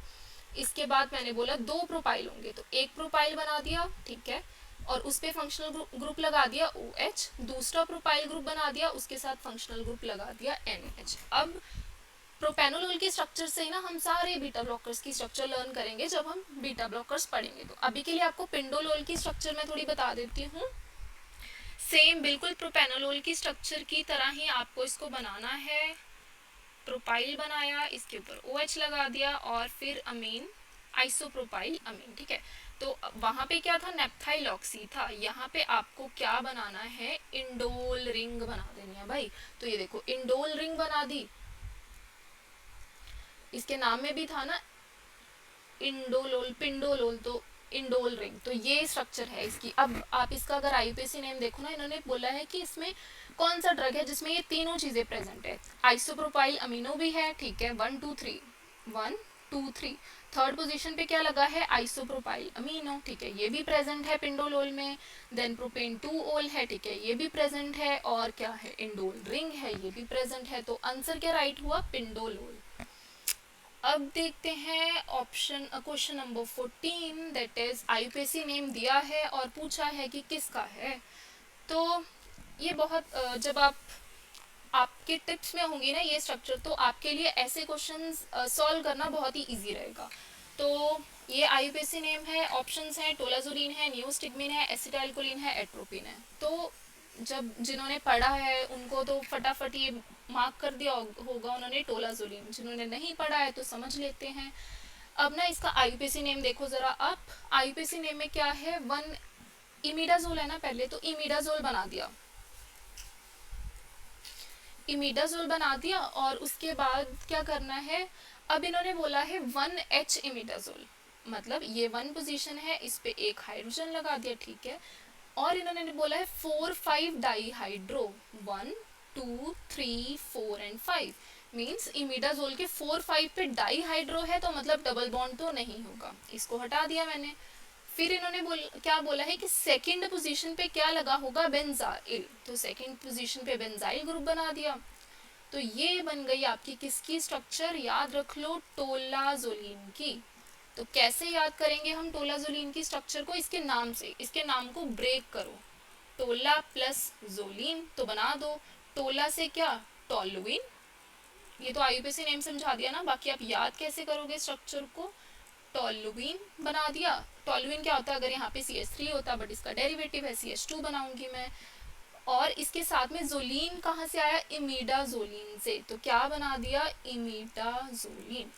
इसके बाद मैंने बोला 2 प्रोपाइल होंगे, तो एक प्रोपाइल बना दिया, ठीक है, और उस पे फंक्शनल ग्रुप लगा दिया OH। दूसरा प्रोपाइल ग्रुप बना दिया, उसके साथ फंक्शनल ग्रुप लगा दिया NH। अब प्रोपेनोलोल के स्ट्रक्चर से ही ना हम सारे बीटा ब्लॉकर्स की स्ट्रक्चर लर्न करेंगे जब हम बीटा ब्लॉकर्स पढ़ेंगे। तो अभी के लिए आपको पिंडोलोल की स्ट्रक्चर मैं थोड़ी बता देती हूँ। सेम बिल्कुल प्रोपेनोलोल की स्ट्रक्चर की तरह ही आपको इसको बनाना है। प्रोपाइल बनाया, इसके ऊपर OH लगा दिया और फिर अमीन, आइसोप्रोपाइल अमीन, ठीक है। तो वहां पे क्या था, नेपथाइलॉक्सी था। यहाँ पे आपको क्या बनाना है, इंडोल रिंग बना देनी है भाई। तो ये देखो इंडोल रिंग बना दी, इसके नाम में भी था ना इंडोलोल पिंडोलोल, तो इंडोल रिंग। तो ये स्ट्रक्चर है इसकी। अब आप इसका अगर IUPAC नेम देखो ना, इन्होंने बोला है कि इसमें कौन सा ड्रग है जिसमें ये तीनों चीजें प्रेजेंट है। आइसोप्रोपाइल अमीनो भी है, ठीक है, 1 2 3 1 2 3। थर्ड पोजीशन पे क्या लगा है, आइसोप्रोपाइल अमीनो, ठीक है, ये भी प्रेजेंट है पिंडोलोल में। देन प्रोपेन 2 ओल है, ठीक है, ये भी प्रेजेंट है। और क्या है, इंडोल रिंग है, ये भी प्रेजेंट है। तो आंसर क्या राइट हुआ, पिंडोलोल। अब देखते हैं option question number 14, that is IUPAC name दिया है और पूछा है कि किसका है। तो ये बहुत जब आपके टिप्स में होंगी ना ये स्ट्रक्चर, तो आपके लिए ऐसे क्वेश्चंस सॉल्व करना बहुत ही इजी रहेगा। तो ये IUPAC नेम है, ऑप्शंस हैं, टोलाजोलिन है, नियोस्टिग्मिन है, एसिटाइलकोलिन है, एट्रोपिन है। तो जब जिन्होंने पढ़ा है उनको तो फटाफट ये मार्क कर दिया होगा उन्होंने टोलाजोलिन, जिन्होंने नहीं पढ़ा है तो समझ लेते हैं। अब ना इसका IUPAC नेम देखो जरा आप। IUPAC नेम में क्या है, 1 इमिडाजोल है ना पहले, तो इमिडाजोल बना दिया, इमिडाजोल बना दिया। और उसके बाद क्या करना है, अब इन्होंने बोला है 1H इमिडाजोल, मतलब ये 1 पोजीशन है, इस पे एक हाइड्रोजन लगा दिया, ठीक है। और इन्होंने बोला है 4 5 डाईहाइड्रो, 1 2 3 4 एंड 5, मीन्स इमिडाजोल के 4 5 पे डाईहाइड्रो है, तो मतलब डबल बॉन्ड तो नहीं होगा, इसको हटा दिया मैंने। फिर इन्होंने क्या बोला है कि सेकंड पोजीशन पे क्या लगा होगा, बेंजाइल, तो सेकंड पोजीशन पे बेंजाइल ग्रुप बना दिया। तो ये बन गई आपकी किसकी स्ट्रक्चर, याद रख लो टोलाजोलिन की। तो कैसे याद करेंगे हम टोलाजोलिन की स्ट्रक्चर को, इसके नाम से, इसके नाम को ब्रेक करो, टोला प्लस जोलिन, तो बना दो टोला से क्या, टोलुइन। ये तो IUPAC नेम समझा दिया ना, बाकी आप याद कैसे करोगे स्ट्रक्चर को, टोलुइन बना दिया। टोलुइन क्या होता है, अगर यहाँ पे CH3 होता बट इसका डेरिवेटिव है CH2 बनाऊंगी मैं। और इसके साथ में जोलिन कहाँ से आया, इमिडाजोलिन से, तो क्या बना दिया, इमिडाजोलिन।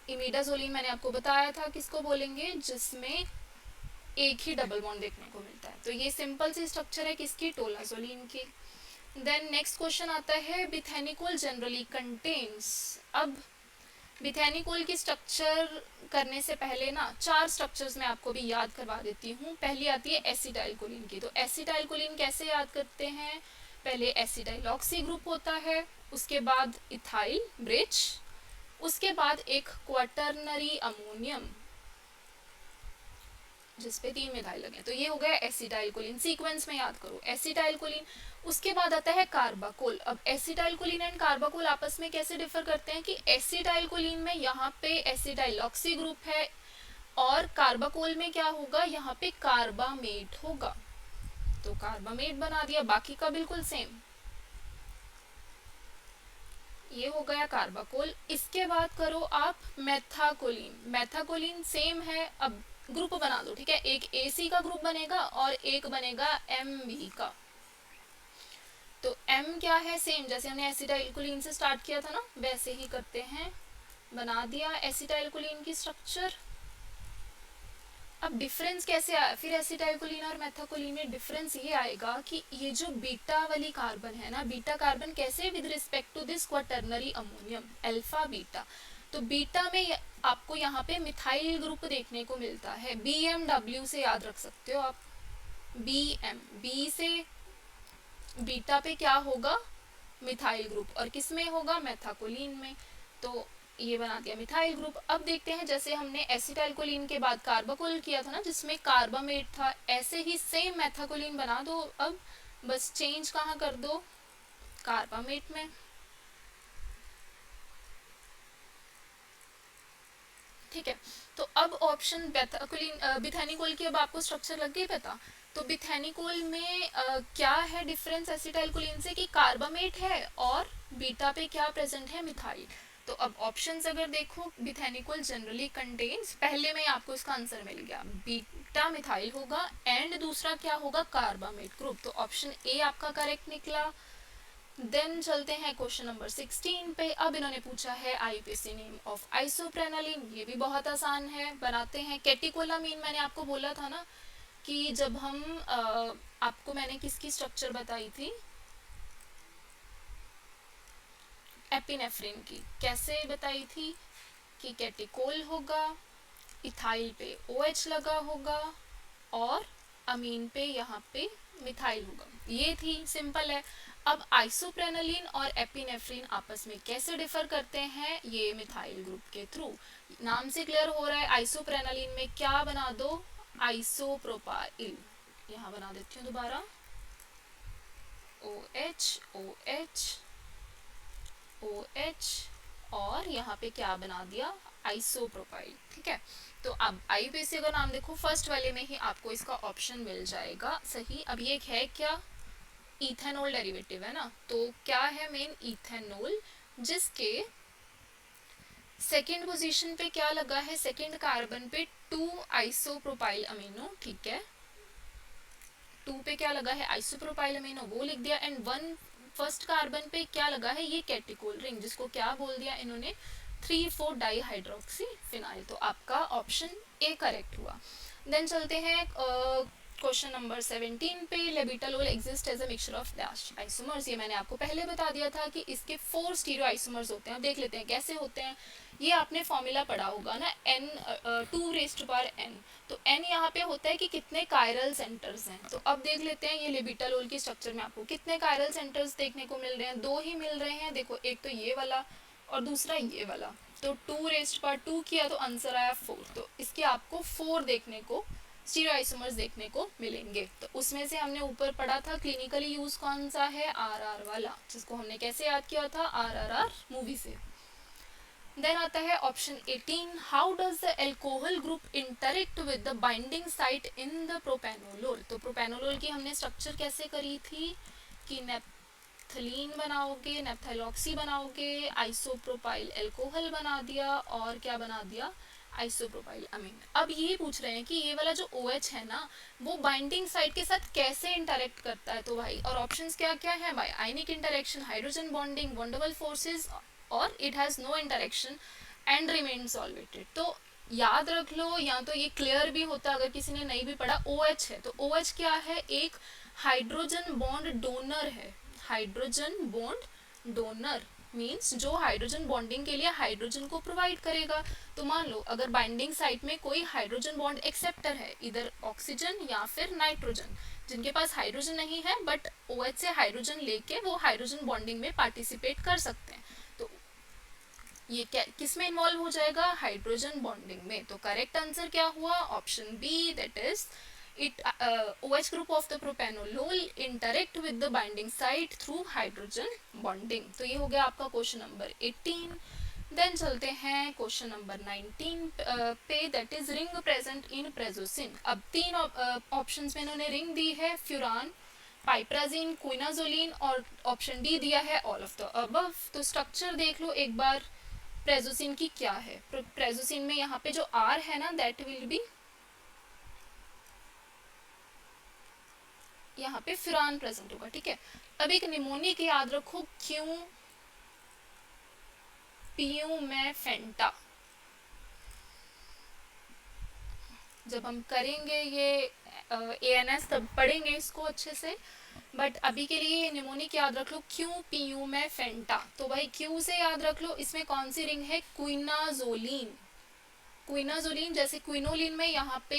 इमिडाजोलिन मैंने आपको बताया था किसको बोलेंगे, जिसमें एक ही डबल बॉन्ड देखने को मिलता है। तो ये सिंपल सी स्ट्रक्चर है किसकी, टोलाजोलिन की। देन नेक्स्ट क्वेश्चन आता है, बिथेनिकोल जनरली कंटेन्स। अब मिथेनिकोल की स्ट्रक्चर करने से पहले ना 4 स्ट्रक्चर्स मैं आपको भी याद करवा देती हूँ। पहली आती है एसिटाइलकोलिन की। तो एसिटाइलकोलिन कैसे याद करते हैं? पहले एसिटाइलऑक्सी ग्रुप होता है, उसके बाद इथाइल ब्रिज, उसके बाद एक क्वाटरनरी अमोनियम जिसपे 3 मिथाइल लगे। तो ये हो गया एसिटाइलकोलिन। सीक्वेंस में याद करो, एसिटाइलकोलिन, उसके बाद आता है कार्बाकोल। अब एसिटाइलकोलिन एंड कार्बाकोल आपस में कैसे डिफर करते हैं कि एसिटाइलकोलिन में यहाँ पे एसिटाइलऑक्सी ग्रुप है और कार्बाकोल में क्या होगा, यहाँ पे कार्बामेट होगा। तो कार्बामेट बना दिया, बाकी का बिल्कुल सेम। ये हो गया कार्बाकोल। इसके बाद करो आप मेथाकोलिन। मेथाकोलिन सेम है, अब ग्रुप बना दो, ठीक है। एक AC का ग्रुप बनेगा और एक बनेगा MB का। तो M क्या है, सेम जैसे हमने एसिटाइलकोलिन से स्टार्ट किया था ना, वैसे ही करते हैं। बना दिया एसिटाइलकोलिन की स्ट्रक्चर। अब डिफरेंस कैसे आया फिर एसिटाइलकोलिन और मेथाकोलिन में? डिफरेंस ये आएगा कि ये जो बीटा वाली कार्बन है ना, बीटा कार्बन कैसे with respect to this quaternary ammonium, alpha beta. तो बीटा में आपको यहाँ पे मिथाइल ग्रुप देखने को मिलता है। BMW से याद रख सकते हो आप, बी से बीटा पे क्या होगा, मिथाइल ग्रुप, और किस में होगा, मेथाकोलिन में। तो ये बना दिया मिथाइल ग्रुप। अब देखते हैं, जैसे हमने एसिटाइलकोलिन के बाद कार्बाकोल किया था ना जिसमें कार्बामेट था, ऐसे ही सेम मेथाकोलिन बना दो। अब बस चेंज कहाँ कर दो, कार्बामेट में, ठीक है। तो अब ऑप्शन बिथेनिकोल की अब आपको स्ट्रक्चर लग गई पता। तो बिथेनिकोल में क्या है डिफरेंस एसिटाइलकोलिन से कि कार्बामेट है और बीटा पे क्या प्रेजेंट है, मिथाइल। तो अब ऑप्शंस अगर देखो, बिथेनिकोल जनरली कंटेन्स, पहले में आपको इसका आंसर मिल गया, बीटा मिथाइल होगा एंड दूसरा क्या होगा, कार्बामेट ग्रुप। तो ऑप्शन ए आपका करेक्ट निकला। देन चलते हैं क्वेश्चन नंबर 16 पे। अब इन्होंने पूछा है IUPAC नेम ऑफ आइसोप्रेनालिन। ये भी बहुत आसान है, बनाते हैं। कैटिकोलामीन मैंने आपको बोला था ना कि जब हम आपको मैंने किसकी स्ट्रक्चर बताई थी, एपिनेफ्रिन की। कैसे बताई थी कि कैटिकोल होगा, इथाइल पे OH लगा होगा और अमीन पे यहाँ पे मिथाइल होगा। ये थी, सिंपल है। अब आइसोप्रेनालिन और एपिनेफ्रिन आपस में कैसे डिफर करते हैं, ये मिथाइल ग्रुप के थ्रू। नाम से क्लियर हो रहा है, आइसोप्रेनालिन में क्या बना दो, आइसोप्रोपाइल। यहाँ बना देती हूँ दोबारा, OH OH OH और यहाँ पे क्या बना दिया, आइसोप्रोपाइल, ठीक है। तो अब IUPAC अगर नाम देखो, फर्स्ट वाले में ही आपको इसका ऑप्शन मिल जाएगा सही। अब ये है क्या, इथेनॉल डेरिवेटिव है ना। तो क्या है मेन, इथेनॉल, जिसके सेकेंड पोजीशन पे क्या लगा है, सेकेंड कार्बन पे 2 आइसोप्रोपाइल अमीनो, ठीक है। 2 पे क्या लगा है, आइसोप्रोपाइल अमीनो, वो लिख दिया। एंड 1 फर्स्ट कार्बन पे क्या लगा है, ये कैटिकोल रिंग, जिसको क्या बोल दिया इन्होंने, 3,4 डाईहाइड्रोक्सी फिनाइल। तो आपका ऑप्शन ए करेक्ट हुआ। देन चलते हैं क्वेश्चन नंबर 17 पे। Labetalol exist as a mixture of dash isomers. ये मैंने आपको पहले बता दिया था कि इसके 4 स्टीरियो आइसोमर्स होते हैं। अब देख लेते हैं कैसे होते हैं। ये आपने फॉर्मूला पढ़ा होगा ना, n(2)n। तो n यहाँ पे होता है कि कितने कायरल सेंटर्स हैं। तो अब देख लेते हैं ये लेबिटालोल की स्ट्रक्चर में आपको कितने कायरल सेंटर्स देखने को मिल रहे हैं, 2 ही मिल रहे हैं। देखो, एक तो ये वाला और दूसरा ये वाला। तो 2(2) किया तो आंसर आया 4। तो इसके आपको 4 देखने को, स्टीरियो आइसोमर्स देखने को मिलेंगे। तो उसमें से हमने ऊपर पढ़ा था क्लिनिकली यूज कौन सा है, RR वाला, जिसको हमने कैसे याद किया था, RRR मूवी से। देन आता है option 18, how does the alcohol group interact with the binding site in the propranolol. तो प्रोपेनोलोल की हमने स्ट्रक्चर कैसे करी थी कि नेप्थलीन बनाओगे, नेप्थाइलॉक्सी बनाओगे, आइसोप्रोपाइल एल्कोहल बना दिया और क्या बना दिया, आइसोप्रोपाइल अमीन। अब ये पूछ रहे हैं कि ये वाला जो OH है ना, वो बाइंडिंग साइट के साथ कैसे इंटरेक्ट करता है। तो भाई, और ऑप्शंस क्या क्या है, by ionic interaction, hydrogen bonding, van डबल फोर्सेस, और it has no interaction and remain solvated. तो याद रख लो, या तो ये क्लियर भी होता अगर किसी ने नहीं भी पढ़ा। OH है तो OH क्या है, एक हाइड्रोजन बॉन्ड डोनर है, हाइड्रोजन बॉन्ड डोनर। मीन्स जो हाइड्रोजन बॉन्डिंग के लिए हाइड्रोजन को प्रोवाइड करेगा। तो मान लो अगर बाइंडिंग साइट में कोई हाइड्रोजन बॉन्ड एक्सेप्टर है, इधर ऑक्सीजन या फिर नाइट्रोजन, जिनके पास हाइड्रोजन नहीं है बट OH से हाइड्रोजन लेके वो हाइड्रोजन बॉन्डिंग में पार्टिसिपेट कर सकते हैं, तो ये क्या किस में इन्वॉल्व हो जाएगा, हाइड्रोजन बॉन्डिंग में। तो करेक्ट आंसर क्या हुआ, option B, that is it OH group of the propanolol interact with the binding site through hydrogen bonding। तो ये हो गया आपका क्वेश्चन नंबर 18। देन चलते हैं क्वेश्चन नंबर 19 पे, that is ring present in prazosin. अब 3 ऑप्शंस में इन्होंने रिंग दी है, फ्यूरान, पाइप्राजिन, क्विनाजोलिन, और ऑप्शन डी दिया है ऑल ऑफ द अबव। तो स्ट्रक्चर देख लो एक बार प्रेजोसिन की क्या है। प्रेजोसिन में यहाँ पे जो आर है ना, दैट विल बी यहाँ पे फ्यूरान प्रेजेंट होगा, ठीक है। अब एक निमोनिक याद रखो, क्यों पीयू में फेंटा। जब हम करेंगे ये ANS तब पढ़ेंगे इसको अच्छे से, बट अभी के लिए निमोनिक याद रख लो, क्यों पीयू में फेंटा। तो भाई क्यू से याद रख लो, इसमें कौन सी रिंग है, क्विनाजोलिन। क्विनाजोलिन, जैसे क्विनोलिन में यहाँ पे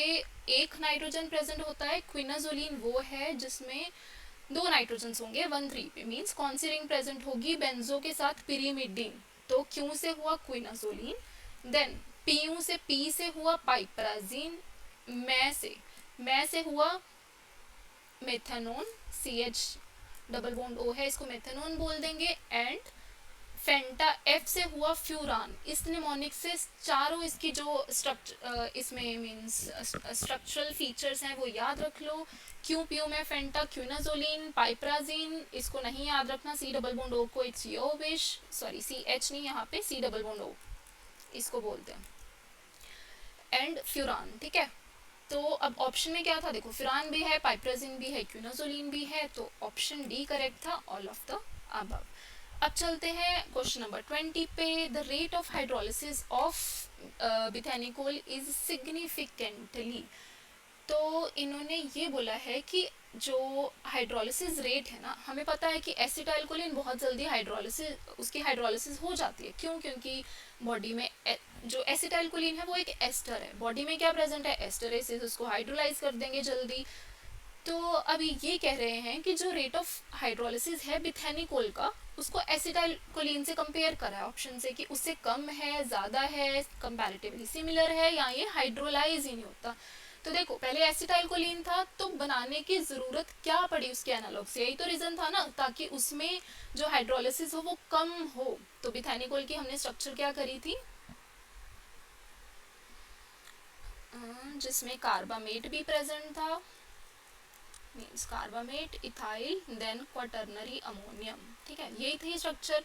एक नाइट्रोजन प्रेजेंट होता है, क्विनाजोलिन वो है जिसमें 2 नाइट्रोजन होंगे 1,3 पे, मीन्स कौन सी रिंग प्रेजेंट होगी, बेंजो के साथ पिरीमिडीन। तो क्यू से हुआ क्विनाजोलिन। देन पीयू से, पी से हुआ पाइप्राजिन, मैं से हुआ मेथनोन, CH डबल बॉन्ड O है, इसको मेथनोन बोल देंगे। एंड फेंटा, F से हुआ फ्यूरान। इस निमोनिक से चारों इसकी जो इसमें मीन्स स्ट्रक्चरल फीचर्स हैं वो याद रख लो। क्यू पीयू में फेंटा, क्यूनाजोलिन, पाइप्राजिन, इसको नहीं याद रखना, C डबल बॉन्ड O को it's your wish, sorry CH नहीं, यहाँ पे C डबल बॉन्ड O इसको बोलते हैं, एंड फ्यूरान, ठीक है। तो अब ऑप्शन में क्या था, देखो फ्यूरान भी है, पाइप्राजिन भी है, क्यूनाजोलिन भी है, तो ऑप्शन डी करेक्ट था, ऑल ऑफ द अबव। अब चलते हैं क्वेश्चन नंबर 20 पे, the rate of hydrolysis of bethanechol is significantly. तो इन्होंने ये बोला है कि जो हाइड्रोलिसिस रेट है ना, हमें पता है कि एसिटाइलकोलिन बहुत जल्दी हाइड्रोलिसिस, उसकी हाइड्रोलिसिस हो जाती है, क्यों, क्योंकि बॉडी में जो एसिटाइलकोलिन है वो एक एस्टर है, बॉडी में क्या प्रेजेंट है, एस्टरेसिस, उसको हाइड्रोलाइज कर देंगे जल्दी। तो अभी ये कह रहे हैं कि जो रेट ऑफ हाइड्रोलिसिस है बिथेनिकोल का, उसको एसिटाइलकोलिन से कंपेयर करा है ऑप्शन से, कि उससे कम है, ज़्यादा है, कंपैरेटिवली सिमिलर है, या ये हाइड्रोलाइज ही नहीं होता। तो देखो पहले एसिटाइलकोलिन था, तो बनाने की ज़रूरत क्या पड़ी उसके एनालॉग से, यही तो रीज़न था ना, ताकि उसमें जो हाइड्रोलिसिस हो वो कम हो। तो बिथेनिकोल की हमने स्ट्रक्चर क्या करी थी, जिसमें कार्बामेट भी प्रेजेंट था, means carbamate, ethyl, then quaternary ammonium, ठीक है, यही थी स्ट्रक्चर,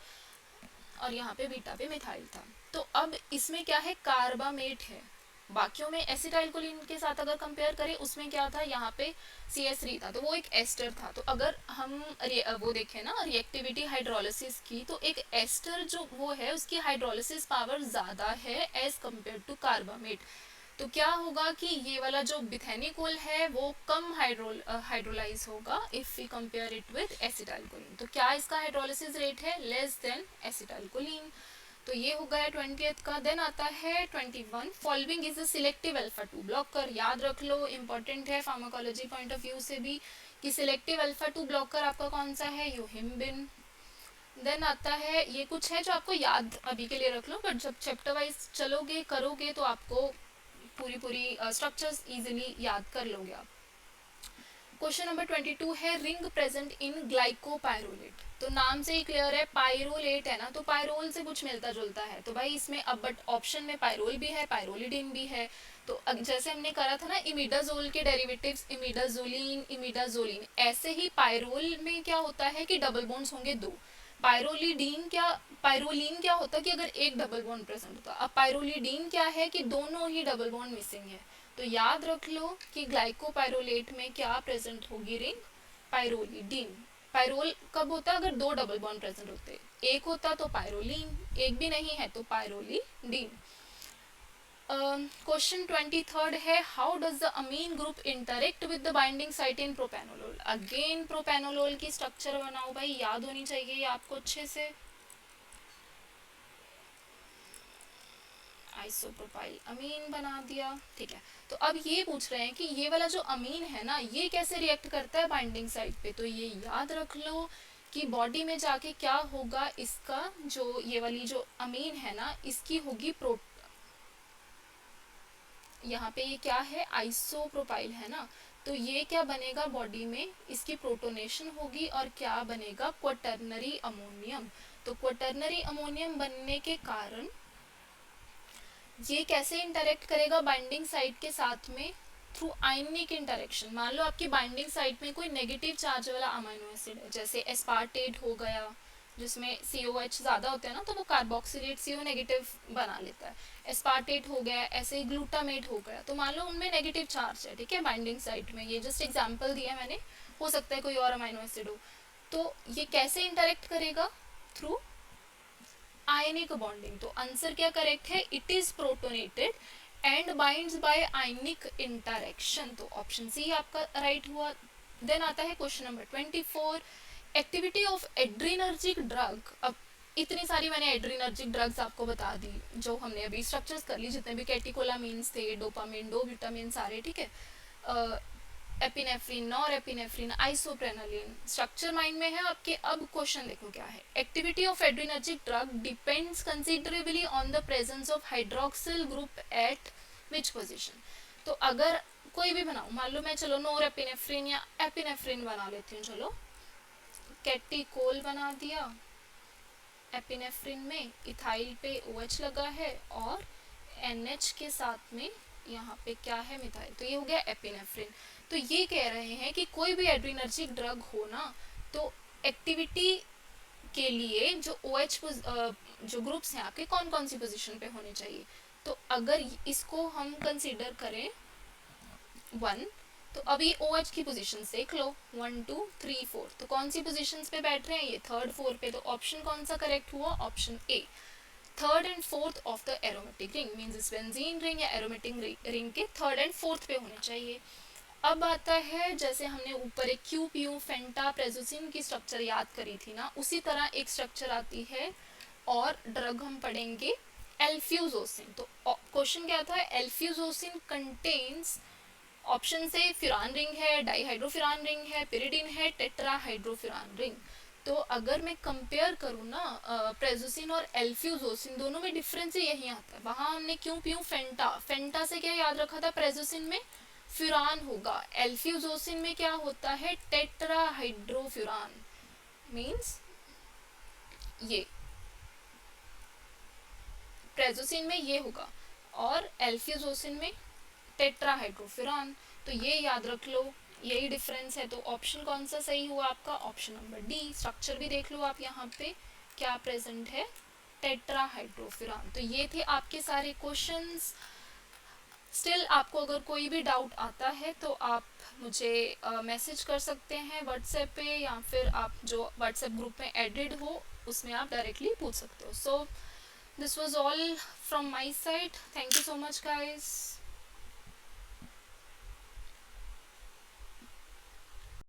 और यहाँ पे बीटा पे मिथाइल था। तो अब इसमें क्या है, कार्बामेट है, बाकियों में एसिटाइलकोलिन के साथ अगर कंपेयर करें उसमें क्या था, यहाँ पे CH3 था, तो वो एक एस्टर था। तो अगर हम वो देखें ना रिएक्टिविटी हाइड्रोलिसिस की, तो एक एस्टर जो वो है उसकी हाइड्रोलिसिस पावर ज़्यादा है एज कम्पेयर टू कार्बामेट। तो क्या होगा कि ये वाला जो बिथेनिकोल है वो कम हाइड्रोलाइज होगा if we compare it with acetylcholine. तो क्या इसका हाइड्रोलिसिस रेट है, लेस देन एसिटाइलकोलिन। तो ये हो गया 20th का। देन आता है 21, following is a selective alpha 2 blocker. याद रख लो, इंपॉर्टेंट है फार्माकोलॉजी पॉइंट ऑफ व्यू से भी, कि सिलेक्टिव अल्फा 2 ब्लॉकर आपका कौन सा है, यूहिम्बिन। देन आता है, ये कुछ है जो आपको याद अभी के लिए रख लो, बट जब चैप्टर वाइज चलोगे करोगे तो आपको पूरी स्ट्रक्चर्स इजीली याद कर लोगे आप। क्वेश्चन नंबर 22 है, रिंग प्रेजेंट इन ग्लाइकोपायरोलेट। तो नाम से ही क्लियर है, पायरोलेट है ना, तो पायरोल से कुछ मिलता जुलता है, तो भाई इसमें अब बट ऑप्शन में पायरोल भी है, पायरोलिडिन भी है। तो जैसे हमने करा था ना इमिडाजोल के डेरिवेटिव्स, इमिडाजोलिन, इमिडाजोलिन, ऐसे ही पायरोल में क्या होता है कि डबल बॉन्ड्स होंगे 2। पायरोलिन क्या होता है कि अगर एक डबल बॉन्ड प्रेजेंट होता, अब पायरोलिडीन क्या है कि दोनों ही डबल बॉन्ड मिसिंग है। तो याद रख लो कि ग्लाइकोपायरोलेट में क्या प्रेजेंट होगी, रिंग पायरोलिडीन। पायरोल कब होता है, अगर 2 डबल बॉन्ड प्रेजेंट होते, एक होता तो पायरोलिन, एक भी नहीं है तो पायरोलिडीन। क्वेश्चन 23 है, how does the amine group interact with the binding site in propranolol. Again propranolol की स्ट्रक्चर बनाओ भाई, याद होनी चाहिए ये आपको अच्छे से। आइसोप्रोपाइल अमीन बना दिया, ठीक है। तो अब ये पूछ रहे हैं कि ये वाला जो अमीन है ना, ये कैसे रिएक्ट करता है बाइंडिंग साइट पे। तो ये याद रख लो कि बॉडी में जाके क्या होगा, इसका जो ये वाली जो अमीन है ना, इसकी होगी यहाँ पे ये क्या है, आइसोप्रोपाइल है ना, तो ये क्या बनेगा बॉडी में, इसकी प्रोटोनेशन होगी और क्या बनेगा, क्वाटर्नरी अमोनियम। तो क्वाटर्नरी अमोनियम बनने के कारण ये कैसे इंटरेक्ट करेगा बाइंडिंग साइट के साथ में, थ्रू आयनिक इंटरेक्शन। मान लो आपकी बाइंडिंग साइट में कोई नेगेटिव चार्ज वाला अमीनो एसिड है, जैसे एस्पार्टेट हो गया, जिसमें COH ज़्यादा होता है ना, तो वो कार्बोक्सिलेट CO नेगेटिव बना लेता है। एस्पार्टेट हो गया, ऐसे ही ग्लूटामेट हो गया, तो मान लो उनमें नेगेटिव चार्ज है, ठीक है, बाइंडिंग साइट में। ये जस्ट एग्जांपल दिया मैंने, हो सकता है कोई और अमीनो एसिड हो। तो ये कैसे इंटरेक्ट करेगा, थ्रू आयनिक बॉन्डिंग। तो आंसर क्या करेक्ट है, it is protonated and binds by ionic interaction. तो ऑप्शन सी आपका राइट हुआ। देन आता है question number 24, activity of adrenergic drug. अब इतनी सारी मैंने एड्रीनर्जिक ड्रग्स आपको बता दी, जो हमने अभी स्ट्रक्चर्स कर ली, जितने भी कैटिकोलामीन्स थे, डोपामिन, डोब्यूटामिन, सारे, ठीक है, epinephrine, nor epinephrine, isoprenaline, structure mind में है आपके। अब क्वेश्चन देखो क्या है, activity of adrenergic drug depends considerably on the presence of hydroxyl group at which position. तो अगर कोई भी बनाओ, मान लो मैं चलो नॉर एपिनेफ्रिन या एपिनेफ्रिन बना लेती हूँ, चलो कैटिकोल बना दिया, एपिनेफ्रिन में इथाइल पे OH लगा है और NH के साथ में यहाँ पे क्या है, मिथाइल, तो ये हो गया एपिनेफ्रिन। तो ये कह रहे हैं कि कोई भी एड्रीनर्जिक ड्रग हो ना, तो एक्टिविटी के लिए जो OH जो ग्रुप्स हैं आपके, कौन कौन सी पोजीशन पे होने चाहिए। तो अगर इसको हम कंसीडर करें 1, तो अभी OH की पोजीशन देख लो, 1 2 3 4, तो कौन सी पोजीशन पे बैठ रहे हैं, ये 3rd 4 पे। तो ऑप्शन कौन सा करेक्ट हुआ, option A, 3rd and 4th of the aromatic ring, means benzene ring या एरोमेटिक रिंग के 3rd एंड 4th पे होने चाहिए। अब आता है, जैसे हमने ऊपर एक QPU फेंटा प्रेजोसिन की स्ट्रक्चर याद करी थी ना, उसी तरह एक स्ट्रक्चर आती है और ड्रग हम पढ़ेंगे एल्फ्यूजोसिन। तो क्वेश्चन क्या था, एल्फ्यूजोसिन कंटेन्स, ऑप्शन से फ्यूरान रिंग है, डाईहाइड्रोफ्यूरान रिंग है, पिरिडिन है, टेट्राहाइड्रोफ्यूरान रिंग। तो अगर मैं कंपेयर करूँ ना प्रेजोसिन और एल्फ्यूजोसिन, दोनों में डिफरेंस यही आता है। वहाँ हमने क्यों फेंटा, फेंटा से क्या याद रखा था, प्रेजोसिन में फ्यूरान होगा, एल्फ्यूजोसिन में क्या होता है, टेट्राहाइड्रोफ्यूरान, मींस ये प्रेजोसिन में ये होगा और एल्फ्यूजोसिन में टेट्राहाइड्रोफ्यूरान। तो ये याद रख लो, यही डिफरेंस है। तो ऑप्शन कौन सा सही हुआ आपका, ऑप्शन नंबर डी। स्ट्रक्चर भी देख लो आप, यहाँ पे क्या प्रेजेंट है, टेट्राहाइड्रोफ्यूरान। तो ये थे आपके सारे क्वेश्चंस। स्टिल आपको अगर कोई भी डाउट आता है तो आप मुझे मैसेज कर सकते हैं व्हाट्सएप पे, या फिर आप जो व्हाट्सएप ग्रुप में एडेड हो उसमें आप डायरेक्टली पूछ सकते हो। So this was all from my side, thank you so much guys.